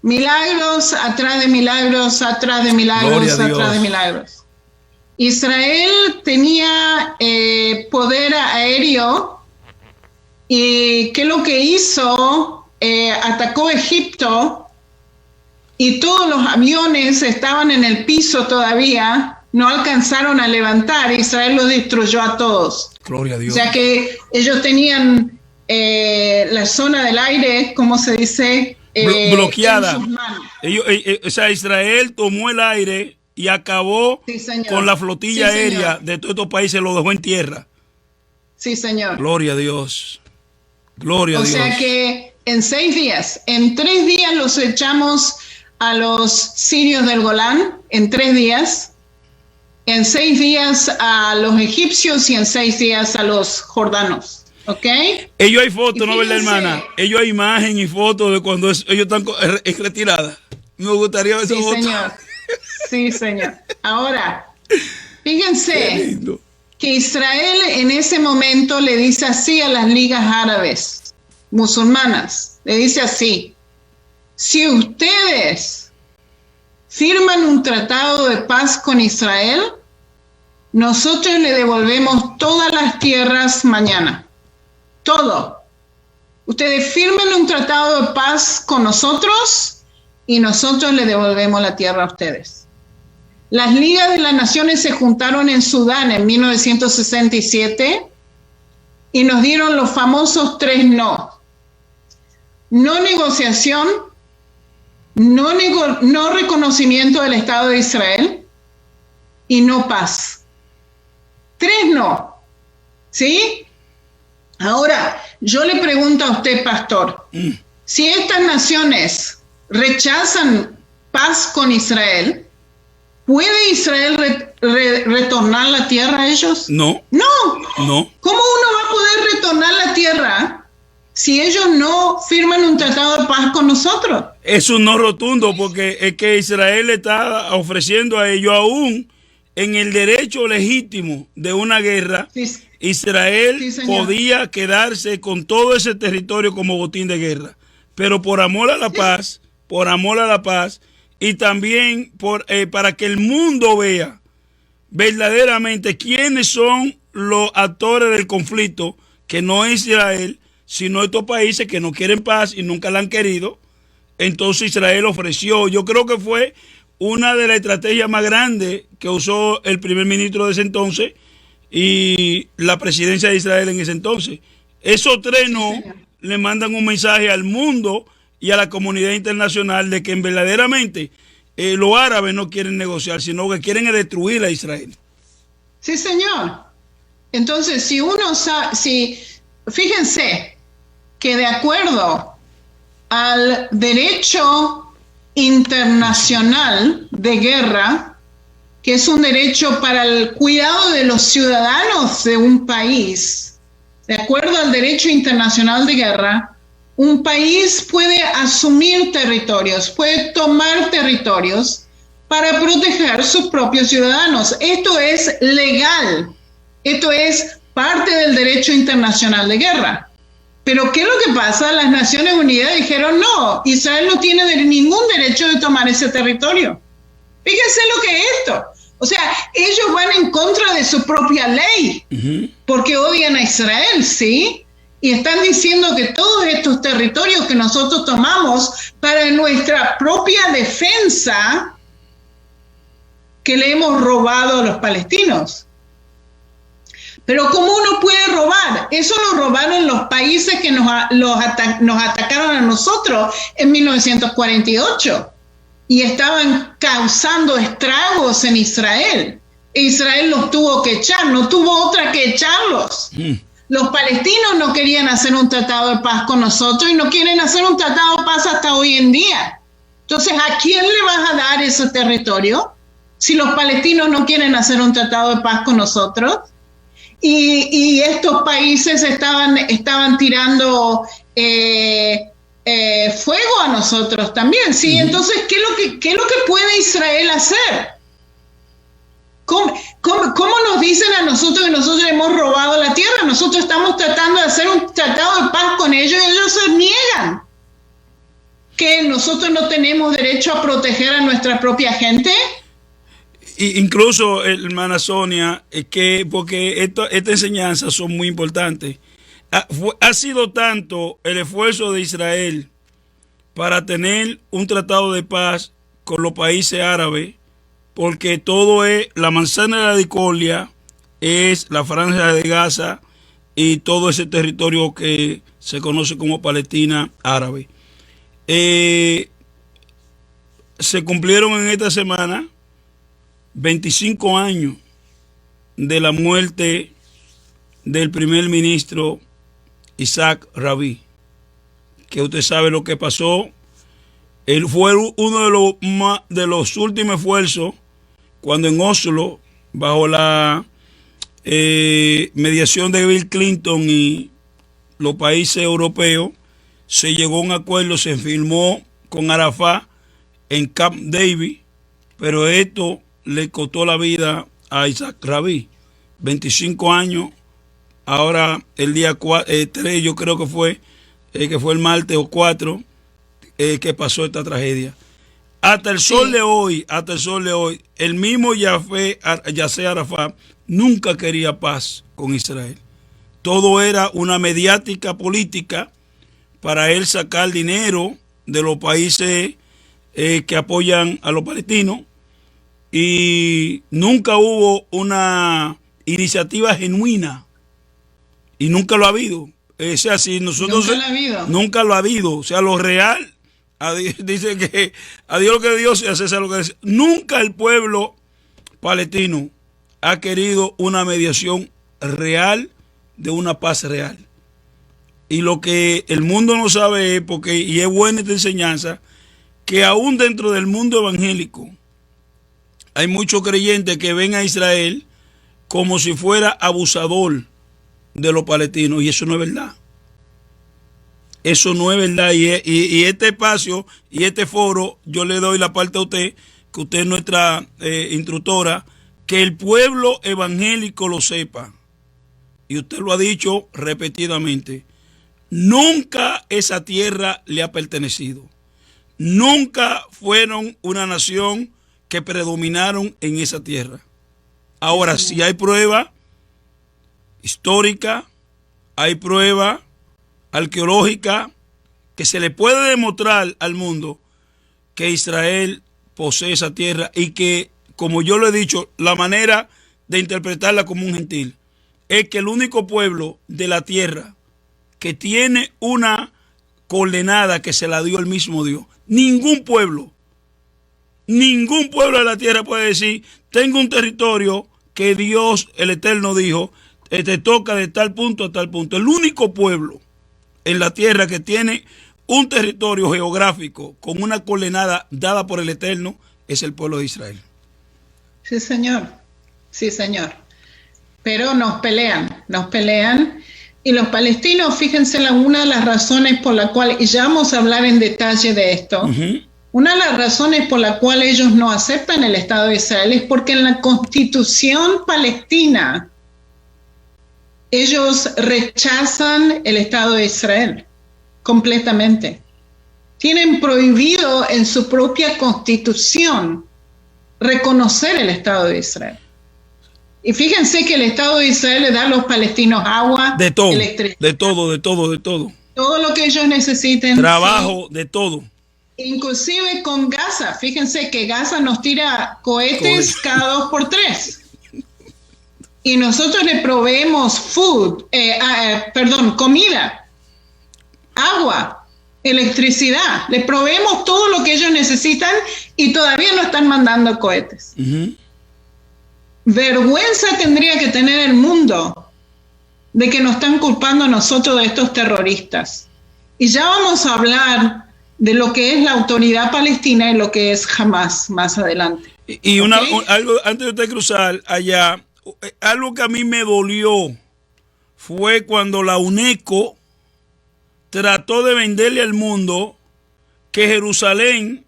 Milagros atrás de milagros, atrás de milagros, atrás de milagros. Israel tenía poder aéreo y ¿qué es lo que hizo? Atacó Egipto y todos los aviones estaban en el piso todavía. No alcanzaron a levantar, Israel los destruyó a todos. Gloria a Dios. O sea que ellos tenían la zona del aire, ¿cómo se dice? Bloqueada. O sea, Israel tomó el aire y acabó con la flotilla aérea de todos estos países, lo dejó en tierra. Sí, señor. Gloria a Dios. Gloria a Dios. O sea que en 6 días, en 3 días los echamos a los sirios del Golán, en 3 días. En 6 días a los egipcios y en 6 días a los jordanos. ¿Ok? Ellos hay fotos, ¿no, verdad, hermana? Ellos hay imagen y fotos de cuando ellos están en retirada. Me gustaría ver esa foto. Sí, señor. Sí, señor. Ahora, fíjense que Israel en ese momento le dice así a las ligas árabes, musulmanas. Le dice así: si ustedes firman un tratado de paz con Israel, nosotros le devolvemos todas las tierras mañana. Todo. Ustedes firmen un tratado de paz con nosotros y nosotros le devolvemos la tierra a ustedes. Las ligas de las naciones se juntaron en Sudán en 1967 y nos dieron los famosos 3 no. No negociación, no reconocimiento del Estado de Israel y no paz. 3 no. ¿Sí? Ahora, yo le pregunto a usted, pastor, si estas naciones rechazan paz con Israel, ¿puede Israel retornar la tierra a ellos? No. No. No. ¿Cómo uno va a poder retornar la tierra si ellos no firman un tratado de paz con nosotros? Es un no rotundo, porque es que Israel le está ofreciendo a ellos aún en el derecho legítimo de una guerra. Sí. Israel podía quedarse con todo ese territorio como botín de guerra, pero por amor a la paz, y también para que el mundo vea verdaderamente quiénes son los actores del conflicto, que no es Israel, sino estos países que no quieren paz y nunca la han querido. Entonces Israel ofreció, yo creo que fue una de las estrategias más grandes que usó el primer ministro de ese entonces y la presidencia de Israel en ese entonces. Esos 3 no le mandan un mensaje al mundo y a la comunidad internacional de que verdaderamente los árabes no quieren negociar, sino que quieren destruir a Israel. Sí, señor. Entonces, fíjense que de acuerdo al derecho internacional de guerra, que es un derecho para el cuidado de los ciudadanos de un país, de acuerdo al derecho internacional de guerra, un país puede asumir territorios, puede tomar territorios para proteger sus propios ciudadanos. Esto es legal, esto es parte del derecho internacional de guerra. Pero ¿qué es lo que pasa? Las Naciones Unidas dijeron, no, Israel no tiene ningún derecho de tomar ese territorio. Fíjense lo que es esto. O sea, ellos van en contra de su propia ley, porque odian a Israel, ¿sí? Y están diciendo que todos estos territorios que nosotros tomamos para nuestra propia defensa, que le hemos robado a los palestinos. Pero ¿cómo uno puede robar? Eso lo robaron los países que nos atacaron a nosotros en 1948 y estaban causando estragos en Israel. E Israel los tuvo que echar, no tuvo otra que echarlos. Los palestinos no querían hacer un tratado de paz con nosotros y no quieren hacer un tratado de paz hasta hoy en día. Entonces, ¿a quién le vas a dar ese territorio? si los palestinos no quieren hacer un tratado de paz con nosotros? Y estos países estaban tirando fuego a nosotros también, ¿sí? Entonces, ¿qué es lo que puede Israel hacer? ¿Cómo nos dicen a nosotros que nosotros hemos robado la tierra? Nosotros estamos tratando de hacer un tratado de paz con ellos y ellos se niegan. ¿Que nosotros no tenemos derecho a proteger a nuestra propia gente? Incluso, hermana Sonia, porque estas enseñanzas son muy importantes. Ha sido tanto el esfuerzo de Israel para tener un tratado de paz con los países árabes, porque todo es la manzana de la discordia, es la franja de Gaza y todo ese territorio que se conoce como Palestina árabe. Se cumplieron en esta semana 25 años de la muerte del primer ministro Isaac Rabin, que usted sabe lo que pasó. Él fue uno de los últimos esfuerzos cuando en Oslo, bajo la mediación de Bill Clinton y los países europeos, se llegó a un acuerdo, se firmó con Arafat en Camp David, pero esto le costó la vida a Isaac Rabin. 25 años, ahora el día 3, yo creo que fue el martes o 4, que pasó esta tragedia. Hasta el sol de hoy, el mismo Yasser Arafat nunca quería paz con Israel. Todo era una mediática política para él sacar dinero de los países que apoyan a los palestinos, y nunca hubo una iniciativa genuina, y nunca lo ha habido. O sea, si nosotros nunca lo ha habido. O sea, lo real, dice que a Dios lo que Dios y a César lo que dice. Nunca el pueblo palestino ha querido una mediación real, de una paz real. Y lo que el mundo no sabe es, y es buena esta enseñanza, que aún dentro del mundo evangélico hay muchos creyentes que ven a Israel como si fuera abusador de los palestinos, y eso no es verdad. Eso no es verdad. Y este espacio y este foro, yo le doy la parte a usted, que usted es nuestra instructora, que el pueblo evangélico lo sepa. Y usted lo ha dicho repetidamente. Nunca esa tierra le ha pertenecido. Nunca fueron una nación que predominaron en esa tierra. Ahora, si hay prueba histórica, hay prueba arqueológica que se le puede demostrar al mundo que Israel posee esa tierra, y que, como yo lo he dicho, la manera de interpretarla como un gentil es que el único pueblo de la tierra que tiene una coordenada que se la dio el mismo Dios. Ningún pueblo de la tierra puede decir: tengo un territorio que Dios, el Eterno, dijo, te toca de tal punto a tal punto. El único pueblo en la tierra que tiene un territorio geográfico con una coordenada dada por el Eterno es el pueblo de Israel. Sí, señor. Sí, señor. Pero nos pelean. Y los palestinos, fíjense, una de las razones por la cual, y ya vamos a hablar en detalle de esto, una de las razones por la cual ellos no aceptan el Estado de Israel es porque en la Constitución palestina ellos rechazan el Estado de Israel completamente. Tienen prohibido en su propia Constitución reconocer el Estado de Israel. Y fíjense que el Estado de Israel le da a los palestinos agua, electricidad, de todo. Todo lo que ellos necesiten. Trabajo, sí. De todo. Inclusive con Gaza. Fíjense que Gaza nos tira cohetes cada 2 por 3. Y nosotros le proveemos comida, agua, electricidad. Le proveemos todo lo que ellos necesitan y todavía no están mandando cohetes. Vergüenza tendría que tener el mundo de que nos están culpando a nosotros de estos terroristas. Y ya vamos a hablar de lo que es la autoridad palestina y lo que es Hamas más adelante. Y algo antes de usted cruzar allá, algo que a mí me dolió fue cuando la UNESCO trató de venderle al mundo que Jerusalén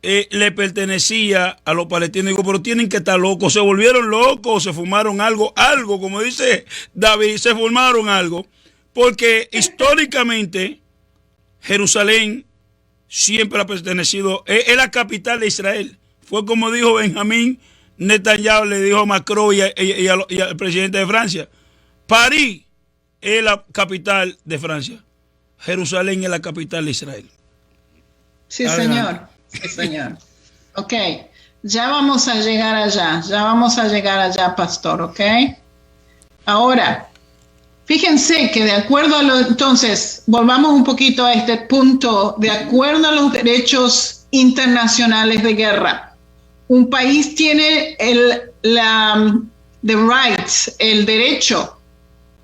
le pertenecía a los palestinos. Digo, pero tienen que estar locos, se volvieron locos, se fumaron algo, como dice David, se fumaron algo, porque históricamente Jerusalén siempre ha pertenecido, es la capital de Israel. Fue como dijo Benjamín Netanyahu, le dijo a Macron y al presidente de Francia, París es la capital de Francia, Jerusalén es la capital de Israel. Sí, señor. Sí, señor. Ok, ya vamos a llegar allá, pastor, ok. Ahora, fíjense que de acuerdo a entonces, volvamos un poquito a este punto, de acuerdo a los derechos internacionales de guerra, un país tiene the rights, el derecho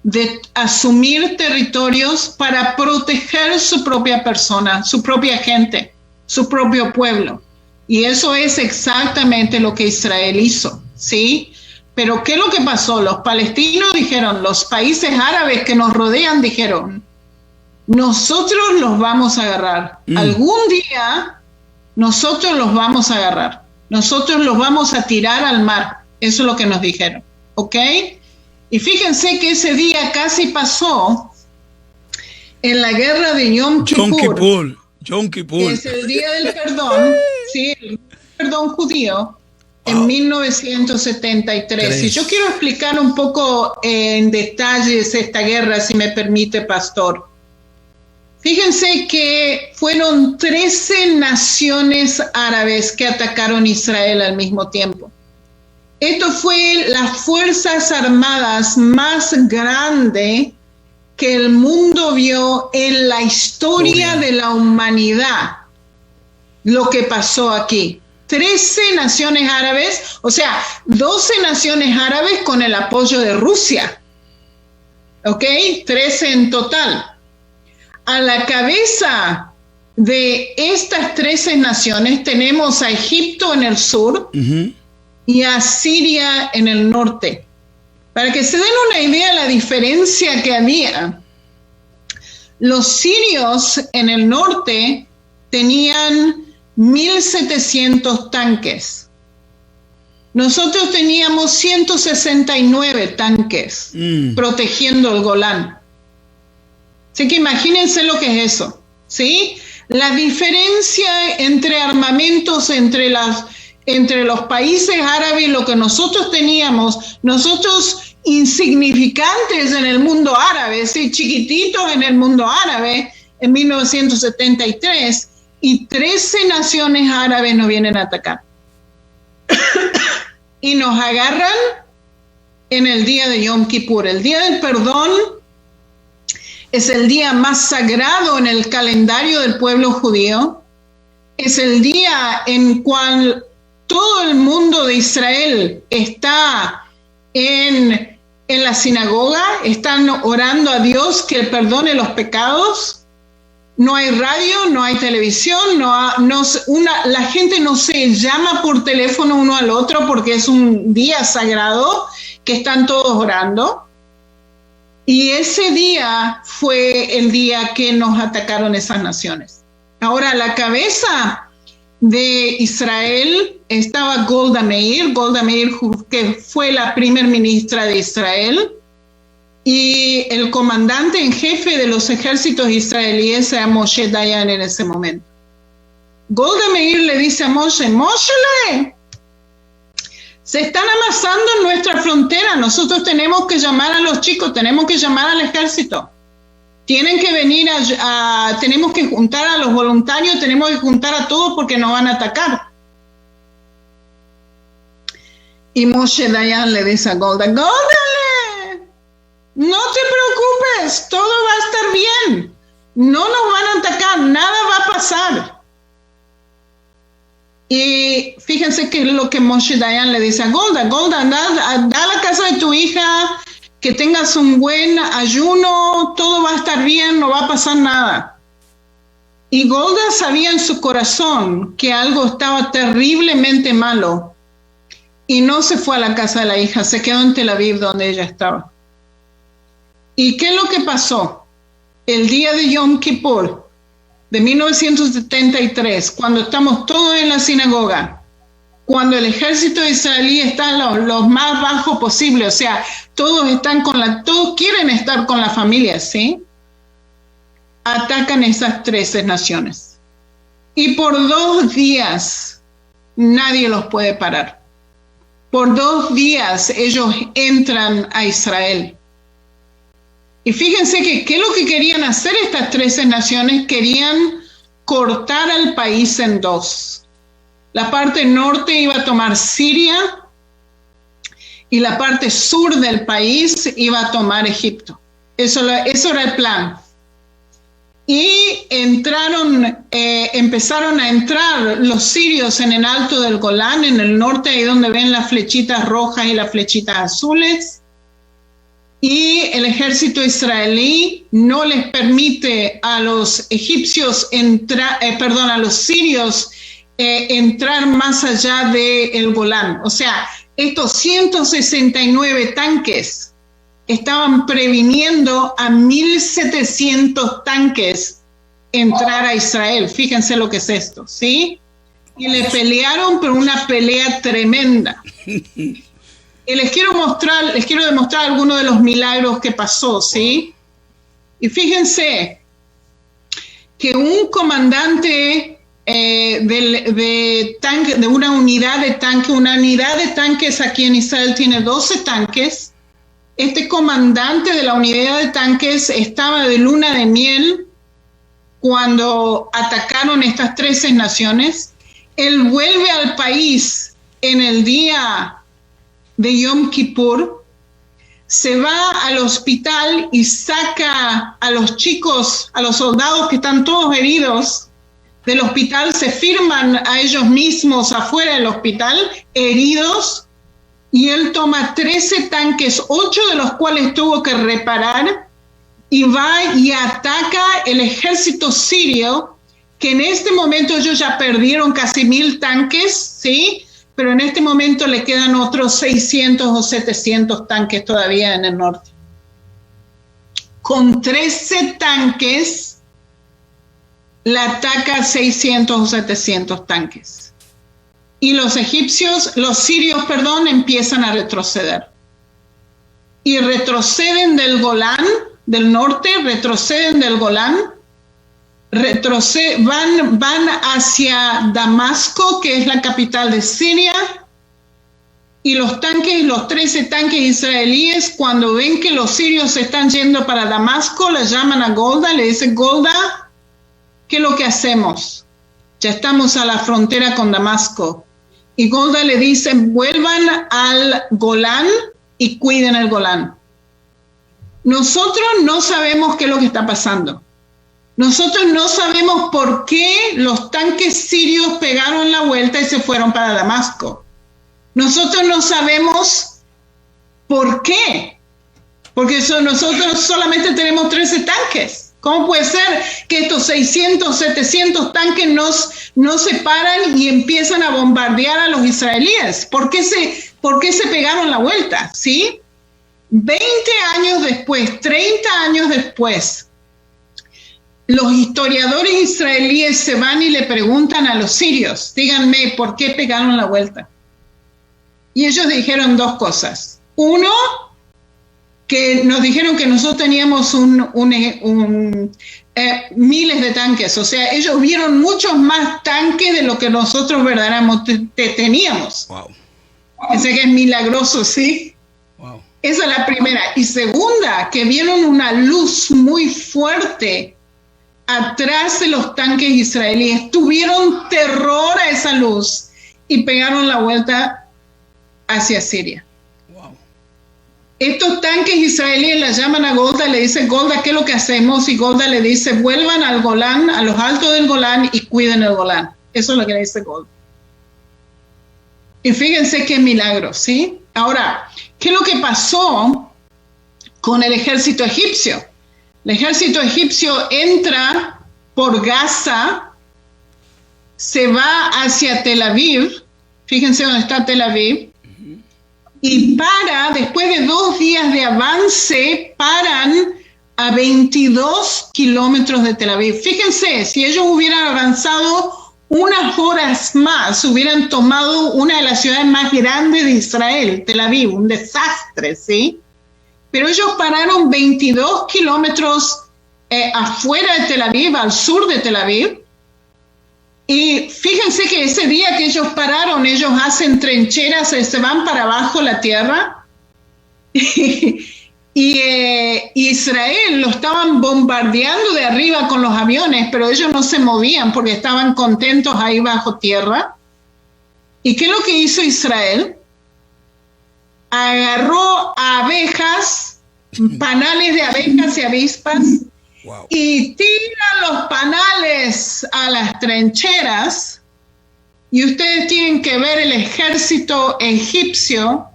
de asumir territorios para proteger su propia persona, su propia gente, su propio pueblo. Y eso es exactamente lo que Israel hizo, ¿sí? Pero ¿qué es lo que pasó? Los palestinos dijeron, los países árabes que nos rodean dijeron, nosotros los vamos a agarrar. Algún día nosotros los vamos a agarrar. Nosotros los vamos a tirar al mar. Eso es lo que nos dijeron, ¿ok? Y fíjense que ese día casi pasó en la guerra de Yom Kippur. Que es el día del perdón, ¿sí? El perdón judío, en 1973. Y yo quiero explicar un poco en detalles esta guerra, si me permite, pastor. Fíjense que fueron 13 naciones árabes que atacaron Israel al mismo tiempo. Esto fue las fuerzas armadas más grandes que el mundo vio en la historia de la humanidad, lo que pasó aquí. 13 naciones árabes, o sea, 12 naciones árabes con el apoyo de Rusia, ¿ok? 13 en total. A la cabeza de estas 13 naciones tenemos a Egipto en el sur y a Siria en el norte. Para que se den una idea de la diferencia que había, los sirios en el norte tenían 1.700 tanques. Nosotros teníamos 169 tanques protegiendo el Golán. Así que imagínense lo que es eso, ¿sí? La diferencia entre armamentos entre los países árabes, lo que nosotros teníamos, nosotros insignificantes en el mundo árabe, ¿sí? Chiquititos en el mundo árabe en 1973, y 13 naciones árabes nos vienen a atacar. Y nos agarran en el día de Yom Kippur. El día del perdón es el día más sagrado en el calendario del pueblo judío. Es el día en cual todo el mundo de Israel está en la sinagoga, están orando a Dios que perdone los pecados. No hay radio, no hay televisión, la gente no se llama por teléfono uno al otro porque es un día sagrado que están todos orando. Y ese día fue el día que nos atacaron esas naciones. Ahora, a la cabeza de Israel estaba Golda Meir, que fue la primer ministra de Israel, y el comandante en jefe de los ejércitos israelíes era Moshe Dayan en ese momento. Golda Meir le dice a Moshe, se están amasando en nuestra frontera, nosotros tenemos que llamar a los chicos, tenemos que llamar al ejército. Tienen que venir tenemos que juntar a los voluntarios, tenemos que juntar a todos porque nos van a atacar. Y Moshe Dayan le dice a Golda, no te preocupes, todo va a estar bien. No nos van a atacar, nada va a pasar. Y fíjense que es lo que Moshe Dayan le dice a Golda, anda a la casa de tu hija, que tengas un buen ayuno, todo va a estar bien, no va a pasar nada. Y Golda sabía en su corazón que algo estaba terriblemente malo y no se fue a la casa de la hija, se quedó en Tel Aviv donde ella estaba. ¿Y qué es lo que pasó? El día de Yom Kippur de 1973, cuando estamos todos en la sinagoga, cuando el ejército israelí está lo más bajo posible, o sea, todos quieren estar con la familia, ¿sí? Atacan esas 13 naciones. Y por 2 días nadie los puede parar. Por 2 días ellos entran a Israel. Y fíjense que ¿qué es lo que querían hacer estas 13 naciones? Querían cortar al país en 2. La parte norte iba a tomar Siria y la parte sur del país iba a tomar Egipto. Eso era el plan. Y empezaron a entrar los sirios en el alto del Golán, en el norte, ahí donde ven las flechitas rojas y las flechitas azules. Y el ejército israelí no les permite a los egipcios a los sirios entrar más allá del Golán. O sea, estos 169 tanques estaban previniendo a 1.700 tanques entrar a Israel. Fíjense lo que es esto, ¿sí? Y le pelearon, pero una pelea tremenda. Y les quiero demostrar algunos de los milagros que pasó, ¿sí? Y fíjense que un comandante de una unidad de tanques aquí en Israel tiene 12 tanques. Este comandante de la unidad de tanques estaba de luna de miel cuando atacaron estas 13 naciones. Él vuelve al país en el día de Yom Kippur, se va al hospital y saca a los chicos, a los soldados que están todos heridos del hospital, se firman a ellos mismos afuera del hospital, heridos, y él toma 13 tanques, 8 de los cuales tuvo que reparar, y va y ataca el ejército sirio, que en este momento ellos ya perdieron casi 1.000 tanques, ¿sí? Pero en este momento le quedan otros 600 o 700 tanques todavía en el norte. Con 13 tanques, le ataca 600 o 700 tanques. Y los sirios, empiezan a retroceder. Y retroceden del Golán, del norte, retroceden del Golán, van hacia Damasco, que es la capital de Siria, y los 13 tanques israelíes, cuando ven que los sirios se están yendo para Damasco, le llaman a Golda, le dicen: Golda, ¿qué es lo que hacemos? Ya estamos a la frontera con Damasco. Y Golda le dice: vuelvan al Golán y cuiden el Golán. Nosotros no sabemos qué es lo que está pasando. Nosotros no sabemos por qué los tanques sirios pegaron la vuelta y se fueron para Damasco. Nosotros no sabemos por qué. Porque nosotros solamente tenemos 13 tanques. ¿Cómo puede ser que estos 600, 700 tanques no se paran y empiezan a bombardear a los israelíes? ¿Por qué se pegaron la vuelta? ¿Sí? 20 años después, 30 años después, los historiadores israelíes se van y le preguntan a los sirios: díganme, ¿por qué pegaron la vuelta? Y ellos dijeron 2 cosas. Uno, que nos dijeron que nosotros teníamos miles de tanques. O sea, ellos vieron muchos más tanques de lo que nosotros verdaderamente teníamos. Wow. Ese que es milagroso, ¿sí? Wow. Esa es la primera. Y segunda, que vieron una luz muy fuerte atrás de los tanques israelíes. Tuvieron terror a esa luz y pegaron la vuelta hacia Siria. Wow. Estos tanques israelíes la llaman a Golda, le dicen: Golda, ¿qué es lo que hacemos? Y Golda le dice: vuelvan al Golán, a los altos del Golán, y cuiden el Golán. Eso es lo que le dice Golda. Y fíjense qué milagro, ¿sí? Ahora, ¿qué es lo que pasó con el ejército egipcio? El ejército egipcio entra por Gaza, se va hacia Tel Aviv. Fíjense dónde está Tel Aviv. Y después de 2 días de avance, paran a 22 kilómetros de Tel Aviv. Fíjense, si ellos hubieran avanzado unas horas más, hubieran tomado una de las ciudades más grandes de Israel, Tel Aviv, un desastre, ¿sí? Pero ellos pararon 22 kilómetros afuera de Tel Aviv, al sur de Tel Aviv. Y fíjense que ese día que ellos pararon, ellos hacen trincheras, se van para abajo la tierra. Y Israel lo estaban bombardeando de arriba con los aviones, pero ellos no se movían porque estaban contentos ahí bajo tierra. ¿Y qué es lo que hizo Israel? Agarró abejas, panales de abejas y avispas, wow, y tira los panales a las trincheras, y ustedes tienen que ver el ejército egipcio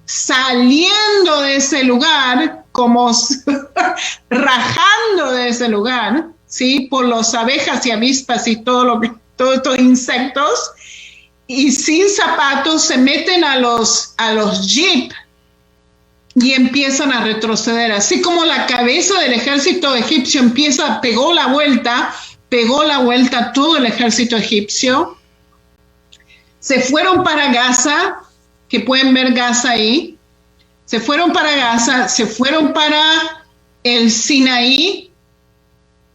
saliendo de ese lugar, como rajando de ese lugar, ¿sí? Por las abejas y avispas y todos estos insectos, y sin zapatos se meten a los jeep y empiezan a retroceder. Así como la cabeza del ejército egipcio pegó la vuelta todo el ejército egipcio. Se fueron para Gaza, que pueden ver Gaza ahí. Se fueron para Gaza, se fueron para el Sinaí.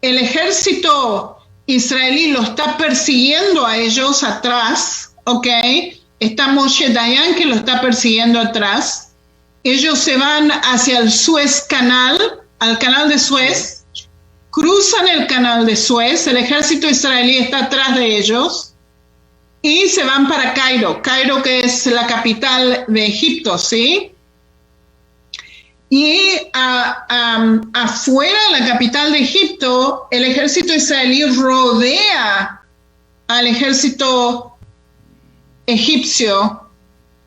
El ejército israelí lo está persiguiendo a ellos atrás, ¿ok? Está Moshe Dayan que lo está persiguiendo atrás. Ellos se van hacia el Suez Canal, al canal de Suez, cruzan el canal de Suez, el ejército israelí está atrás de ellos, y se van para Cairo, que es la capital de Egipto, ¿sí? Y afuera de la capital de Egipto, el ejército israelí rodea al ejército egipcio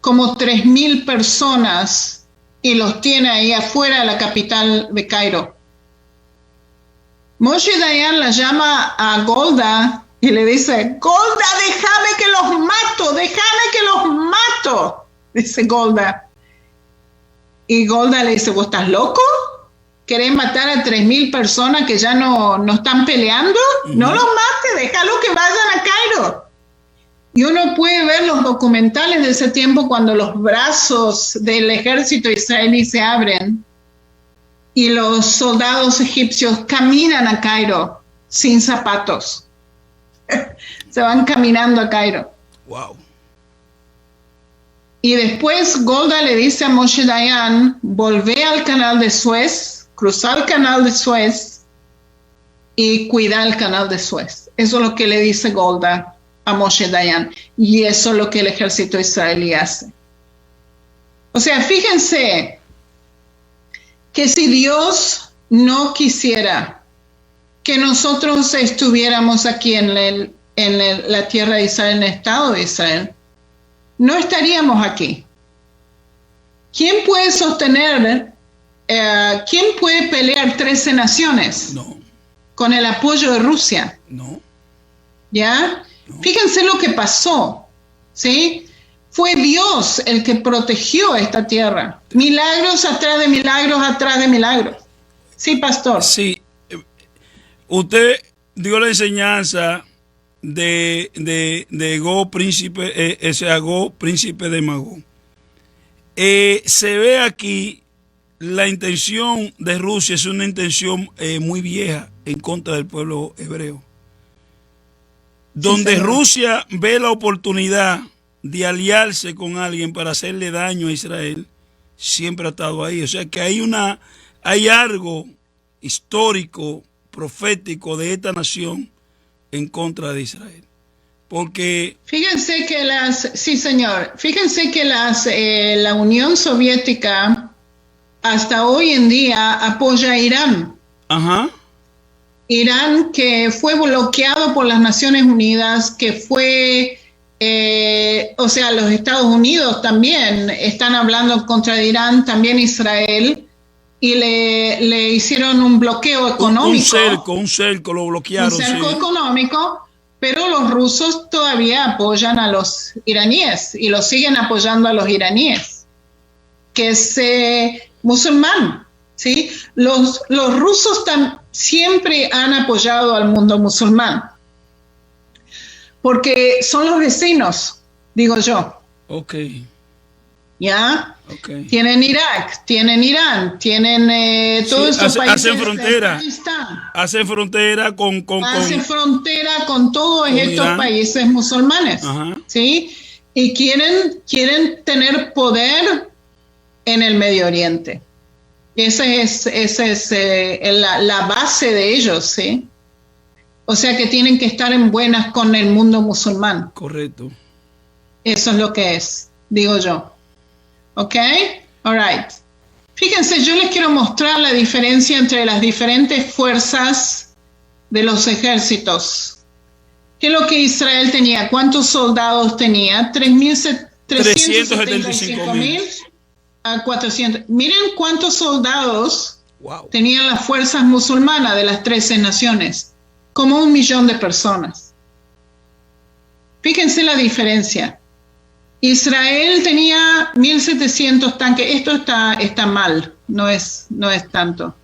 como 3,000 personas, y los tiene ahí afuera de la capital de Cairo. Moshe Dayan la llama a Golda y le dice: Golda, déjame que los mato, dice Golda. Y Golda le dice: ¿vos estás loco? ¿Querés matar a 3,000 personas que ya no están peleando? No los mates, déjalo que vayan a Cairo. Y uno puede ver los documentales de ese tiempo cuando los brazos del ejército israelí se abren y los soldados egipcios caminan a Cairo sin zapatos. Se van caminando a Cairo. Wow. Y después Golda le dice a Moshe Dayan: volvé al canal de Suez, cruzar el canal de Suez y cuidar el canal de Suez. Eso es lo que le dice Golda a Moshe Dayan, y eso es lo que el ejército israelí hace. O sea, fíjense que si Dios no quisiera que nosotros estuviéramos aquí en la tierra de Israel, en el Estado de Israel, no estaríamos aquí. ¿Quién puede sostener, quién puede pelear 13 naciones? No. Con el apoyo de Rusia. No. ¿Ya? No. Fíjense lo que pasó, ¿sí? Fue Dios el que protegió esta tierra. Milagros atrás de milagros atrás de milagros. Sí, pastor. Sí. Usted dio la enseñanza de Go, príncipe, Go, príncipe de Magog. Se ve aquí la intención de Rusia, es una intención muy vieja en contra del pueblo hebreo. Donde sí, Rusia ve la oportunidad de aliarse con alguien para hacerle daño a Israel, siempre ha estado ahí. O sea que hay algo histórico, profético de esta nación en contra de Israel. Porque fíjense que la Unión Soviética hasta hoy en día apoya a Irán. Ajá. Irán, que fue bloqueado por las Naciones Unidas, que fue, o sea, los Estados Unidos también están hablando contra Irán, también Israel, y le hicieron un bloqueo económico. Un cerco, lo bloquearon. Un cerco económico, pero los rusos todavía apoyan a los iraníes y los siguen apoyando a los iraníes, que es musulmán, ¿sí? Los rusos siempre han apoyado al mundo musulmán, porque son los vecinos, digo yo. Ok. ¿Ya? Okay. Tienen Irak, tienen Irán, tienen todos estos países. Hacen frontera. Hacen frontera con todos estos países musulmanes. Ajá. ¿Sí? Y quieren tener poder en el Medio Oriente. Esa es la base de ellos, ¿sí? O sea que tienen que estar en buenas con el mundo musulmán. Correcto. Eso es lo que es, digo yo. ¿Ok? All right. Fíjense, yo les quiero mostrar la diferencia entre las diferentes fuerzas de los ejércitos. ¿Qué es lo que Israel tenía? ¿Cuántos soldados tenía? 375,000 a 400. Miren cuántos soldados tenían las fuerzas musulmanas de las 13 naciones. Como 1 millón de personas. Fíjense la diferencia. Israel tenía 1.700 tanques. Esto está mal, no es tanto.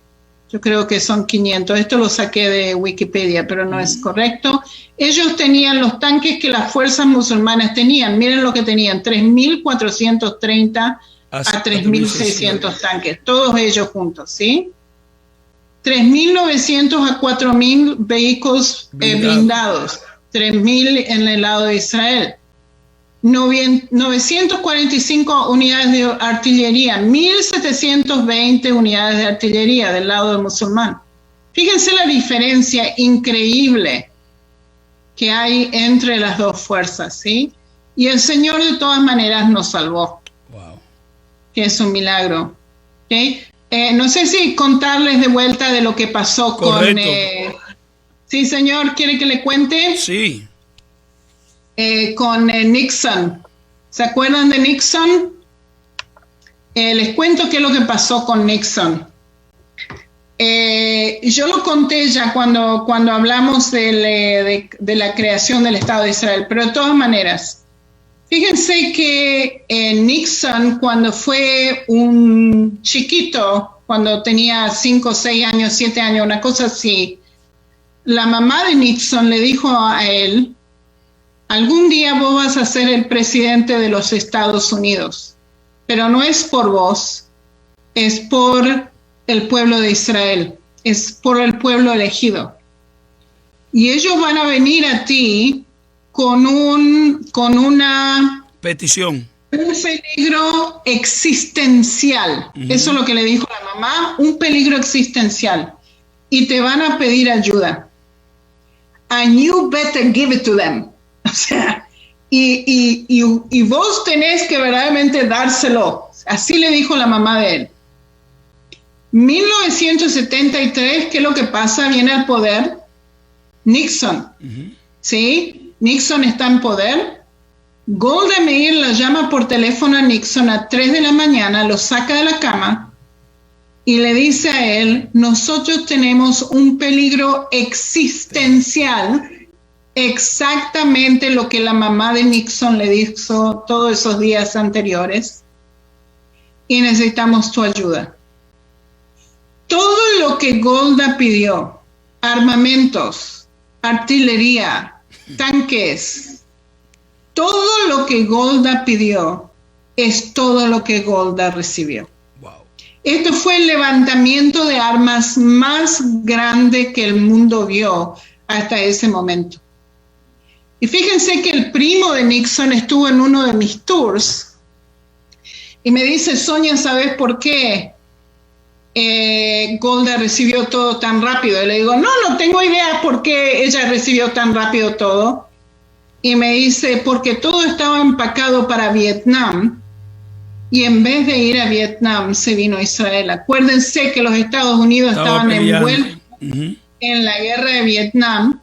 Yo creo que son 500. Esto lo saqué de Wikipedia, pero no es correcto. Ellos tenían los tanques que las fuerzas musulmanas tenían. Miren lo que tenían, 3.430 a 3.600 tanques. Todos ellos juntos, ¿sí? 3.900 a 4.000 vehículos blindados. 3.000 en el lado de Israel. 945 unidades de artillería, 1.720 unidades de artillería del lado del musulmán. Fíjense la diferencia increíble que hay entre las dos fuerzas, ¿sí? Y el Señor de todas maneras nos salvó. Wow. Que es un milagro. ¿Okay? No sé si contarles de vuelta de lo que pasó. Correcto. Con... ¿Sí, señor? ¿Quiere que le cuente? Sí. Con Nixon. ¿Se acuerdan de Nixon? Les cuento qué es lo que pasó con Nixon. Yo lo conté ya cuando hablamos de la creación del Estado de Israel, pero de todas maneras, fíjense que Nixon, cuando fue un chiquito, cuando tenía 5, 6 años, 7 años, una cosa así, la mamá de Nixon le dijo a él: algún día vos vas a ser el presidente de los Estados Unidos, pero no es por vos, es por el pueblo de Israel, es por el pueblo elegido. Y ellos van a venir a ti con una petición. Un peligro existencial. Eso es lo que le dijo la mamá, un peligro existencial. Y te van a pedir ayuda. And you better give it to them. O sea, y vos tenés que verdaderamente dárselo. Así le dijo la mamá de él. 1973, ¿qué es lo que pasa? Viene al poder Nixon. ¿Sí? Nixon está en poder. Golda Meir la llama por teléfono a Nixon a 3 de la mañana, lo saca de la cama y le dice a él: nosotros tenemos un peligro existencial. Exactamente lo que la mamá de Nixon le dijo todos esos días anteriores, y necesitamos tu ayuda. Todo lo que Golda pidió, armamentos, artillería, tanques, todo lo que Golda pidió es todo lo que Golda recibió. Wow. Esto fue el levantamiento de armas más grande que el mundo vio hasta ese momento. Y fíjense que el primo de Nixon estuvo en uno de mis tours y me dice: Sonia, ¿sabes por qué Golda recibió todo tan rápido? Y le digo: no tengo idea por qué ella recibió tan rápido todo. Y me dice: porque todo estaba empacado para Vietnam y en vez de ir a Vietnam se vino a Israel. Acuérdense que los Estados Unidos estaban envueltos en la guerra de Vietnam.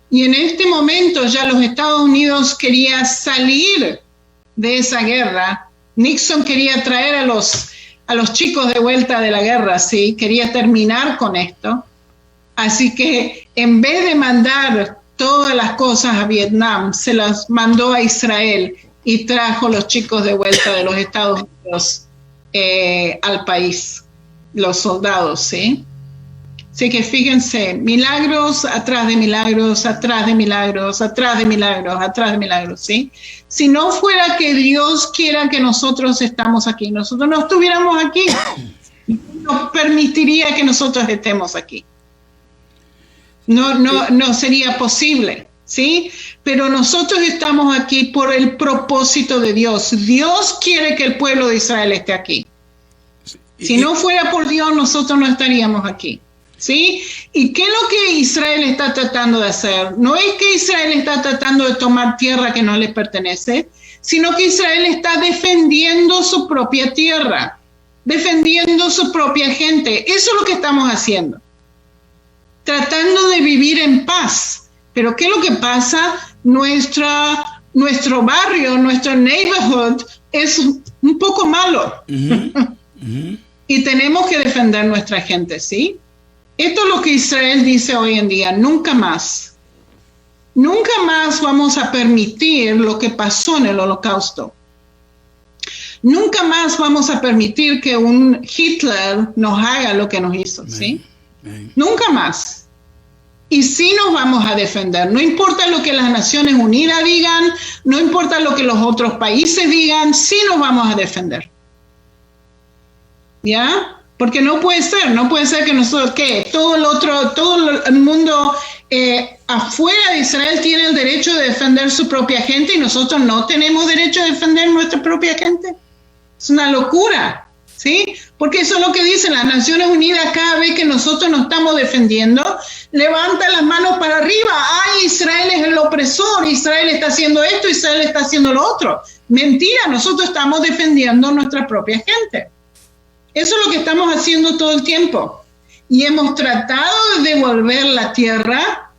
Y en este momento ya los Estados Unidos quería salir de esa guerra. Nixon quería traer a los a los chicos de vuelta de la guerra, sí, quería terminar con esto. Así que en vez de mandar todas las cosas a Vietnam, se las mandó a Israel y trajo los chicos de vuelta de los Estados Unidos al país, los soldados, ¿sí? Así que fíjense, milagros atrás de milagros, atrás de milagros, atrás de milagros, atrás de milagros, ¿sí? Si no fuera que Dios quiera que nosotros estamos aquí, nosotros no estuviéramos aquí, no permitiría que nosotros estemos aquí. No sería posible, ¿sí? Pero nosotros estamos aquí por el propósito de Dios. Dios quiere que el pueblo de Israel esté aquí. Si no fuera por Dios, nosotros no estaríamos aquí, ¿sí? ¿Y qué es lo que Israel está tratando de hacer? No es que Israel está tratando de tomar tierra que no le pertenece, sino que Israel está defendiendo su propia tierra, defendiendo su propia gente. Eso es lo que estamos haciendo, tratando de vivir en paz. Pero ¿qué es lo que pasa? Nuestro barrio, nuestro neighborhood es un poco malo. Y tenemos que defender nuestra gente, ¿sí? Esto es lo que Israel dice hoy en día: nunca más vamos a permitir lo que pasó en el Holocausto. Nunca más vamos a permitir que un Hitler nos haga lo que nos hizo, ¿sí? Nunca más. Y sí nos vamos a defender. No importa lo que las Naciones Unidas digan, no importa lo que los otros países digan, sí nos vamos a defender. ¿Ya? Porque no puede ser que nosotros, ¿qué? Todo el mundo afuera de Israel tiene el derecho de defender su propia gente y nosotros no tenemos derecho a defender nuestra propia gente. Es una locura, ¿sí? Porque eso es lo que dicen las Naciones Unidas. Cada vez que nosotros nos estamos defendiendo, levantan las manos para arriba. ¡Ay, Israel es el opresor! Israel está haciendo esto, Israel está haciendo lo otro. Mentira, nosotros estamos defendiendo nuestra propia gente. Eso es lo que estamos haciendo todo el tiempo. Y hemos tratado de devolver la tierra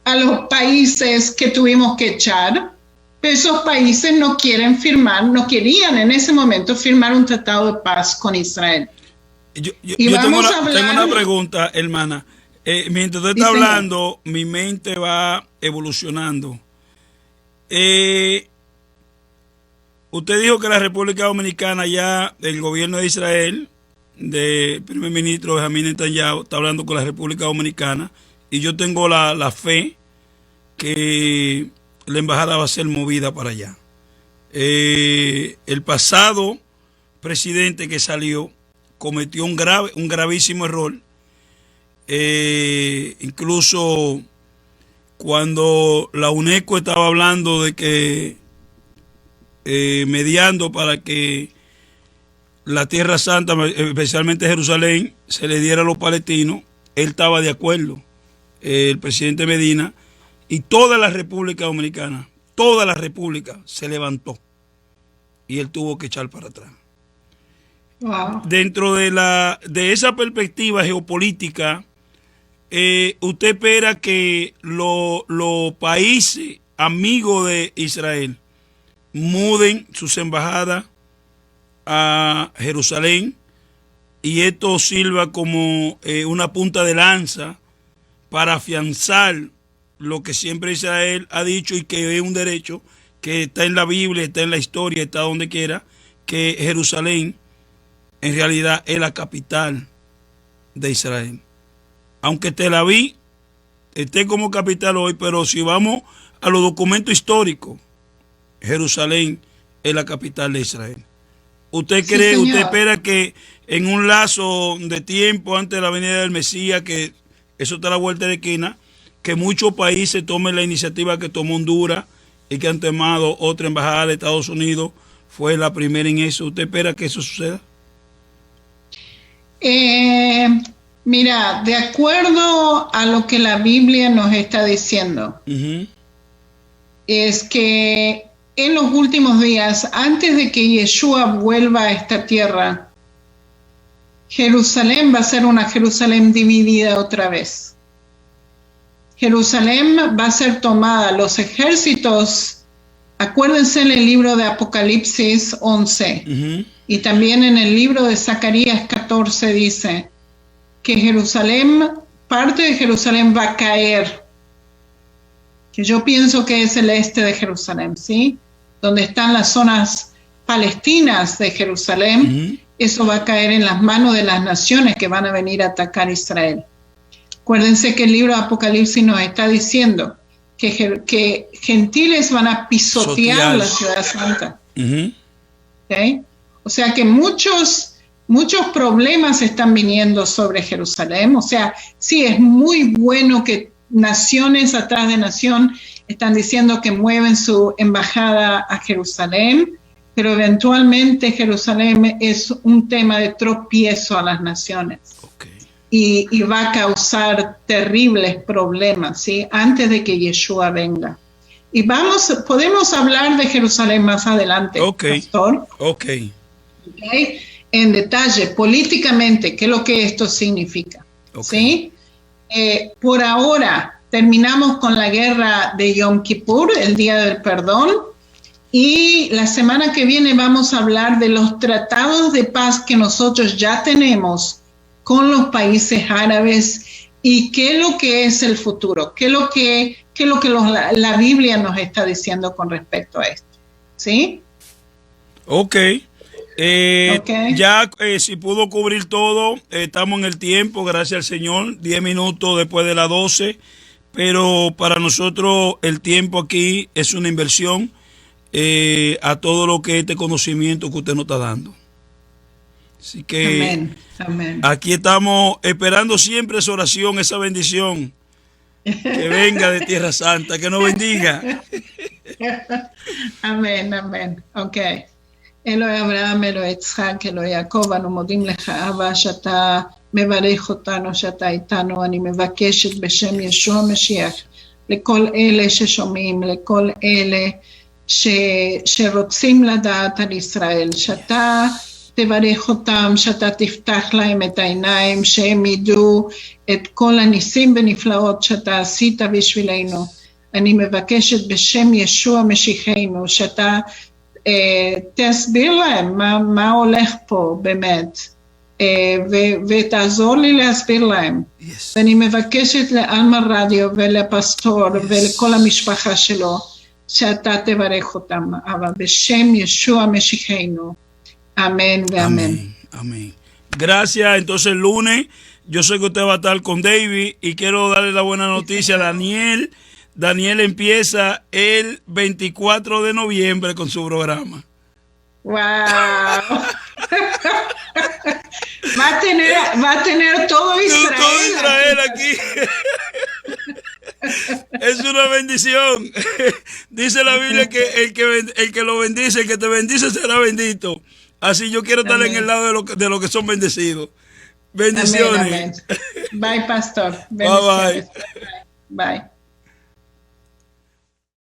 a los países que tuvimos que echar, pero esos países no querían en ese momento firmar un tratado de paz con Israel. Yo tengo una pregunta, hermana. Mientras usted está hablando, mi mente va evolucionando. Usted dijo que la República Dominicana, ya el gobierno de Israel, del primer ministro Benjamín Netanyahu, está hablando con la República Dominicana, y yo tengo la fe que la embajada va a ser movida para allá. El pasado presidente que salió cometió un gravísimo error. Incluso cuando la UNESCO estaba hablando de que mediando para que la Tierra Santa, especialmente Jerusalén, se le diera a los palestinos, él estaba de acuerdo, el presidente Medina, y toda la República Dominicana, toda la República se levantó y él tuvo que echar para atrás. Wow. Dentro de esa perspectiva geopolítica, usted espera que los países amigos de Israel muden sus embajadas a Jerusalén, y esto sirva como una punta de lanza para afianzar lo que siempre Israel ha dicho y que es un derecho que está en la Biblia, está en la historia, está donde quiera, que Jerusalén en realidad es la capital de Israel. Aunque Tel Aviv esté como capital hoy, pero si vamos a los documentos históricos, Jerusalén es la capital de Israel. ¿Usted cree, sí, usted espera que en un lazo de tiempo antes de la venida del Mesías, que eso está a la vuelta de esquina, que muchos países tomen la iniciativa que tomó Honduras y que han tomado otra embajada de Estados Unidos? Fue la primera en eso. ¿Usted espera que eso suceda? Mira, de acuerdo a lo que la Biblia nos está diciendo, es que en los últimos días, antes de que Yeshua vuelva a esta tierra, Jerusalén va a ser una Jerusalén dividida otra vez. Jerusalén va a ser tomada, los ejércitos Acuérdense en el libro de Apocalipsis 11 y también en el libro de Zacarías 14 dice que Jerusalén, parte de Jerusalén va a caer, que yo pienso que es el este de Jerusalén, ¿sí? Donde están las zonas palestinas de Jerusalén, eso va a caer en las manos de las naciones que van a venir a atacar a Israel. Acuérdense que el libro de Apocalipsis nos está diciendo que gentiles van a pisotear la ciudad santa. ¿Okay? O sea que muchos problemas están viniendo sobre Jerusalén. O sea, sí, es muy bueno que naciones atrás de nación están diciendo que mueven su embajada a Jerusalén, pero eventualmente Jerusalén es un tema de tropiezo a las naciones. Okay. Y va a causar terribles problemas, ¿sí? Antes de que Yeshua venga. Y podemos hablar de Jerusalén más adelante, Pastor. Okay. En detalle, políticamente, qué es lo que esto significa. ¿Sí? Por ahora, terminamos con la guerra de Yom Kippur, el Día del Perdón, y la semana que viene vamos a hablar de los tratados de paz que nosotros ya tenemos con los países árabes y qué es lo que es el futuro, qué es lo que la Biblia nos está diciendo con respecto a esto. ¿Sí? Okay. Ya si pudo cubrir todo, estamos en el tiempo, gracias al Señor, 10 minutos después de las 12, pero para nosotros el tiempo aquí es una inversión a todo lo que este conocimiento que usted nos está dando. Así que Amén. Aquí estamos esperando siempre esa oración, esa bendición que venga de Tierra Santa, que nos bendiga. Amén. Okay. אלוהי אברהם, אלוהי יצחק, אלוהי יעקב, אנו מודים לך, אבא, שאתה מברך אותנו, שאתה איתנו. אני מבקשת בשם ישוע המשיח, לכל אלה ששומעים, לכל אלה שרוצים לדעת על ישראל, שאתה תברך אותם, שאתה תפתח להם את העיניים, שהם ידעו את כל הניסים ונפלאות שאתה עשית בשבילנו. אני מבקשת בשם ישוע משיחנו, שאתה תסביר להם מה הולך פה באמת, ותעזור לי להסביר להם. ואני מבקשת לאלמה רדיו ולפסטור ולכל המשפחה שלו, שאתה תברך אותם, אבל בשם ישוע משיחנו. Amén y amén. Amén. Gracias. Entonces el lunes yo sé que usted va a estar con David y quiero darle la buena noticia a Daniel. Daniel empieza el 24 de noviembre con su programa. ¡Wow! va a tener todo Israel. Todo Israel aquí. Es una bendición. Dice la Biblia que el que lo bendice, el que te bendice será bendito. Así yo quiero estar en el lado de lo que son bendecidos. Bendiciones. Amén. Bye, pastor. Bye. Bye.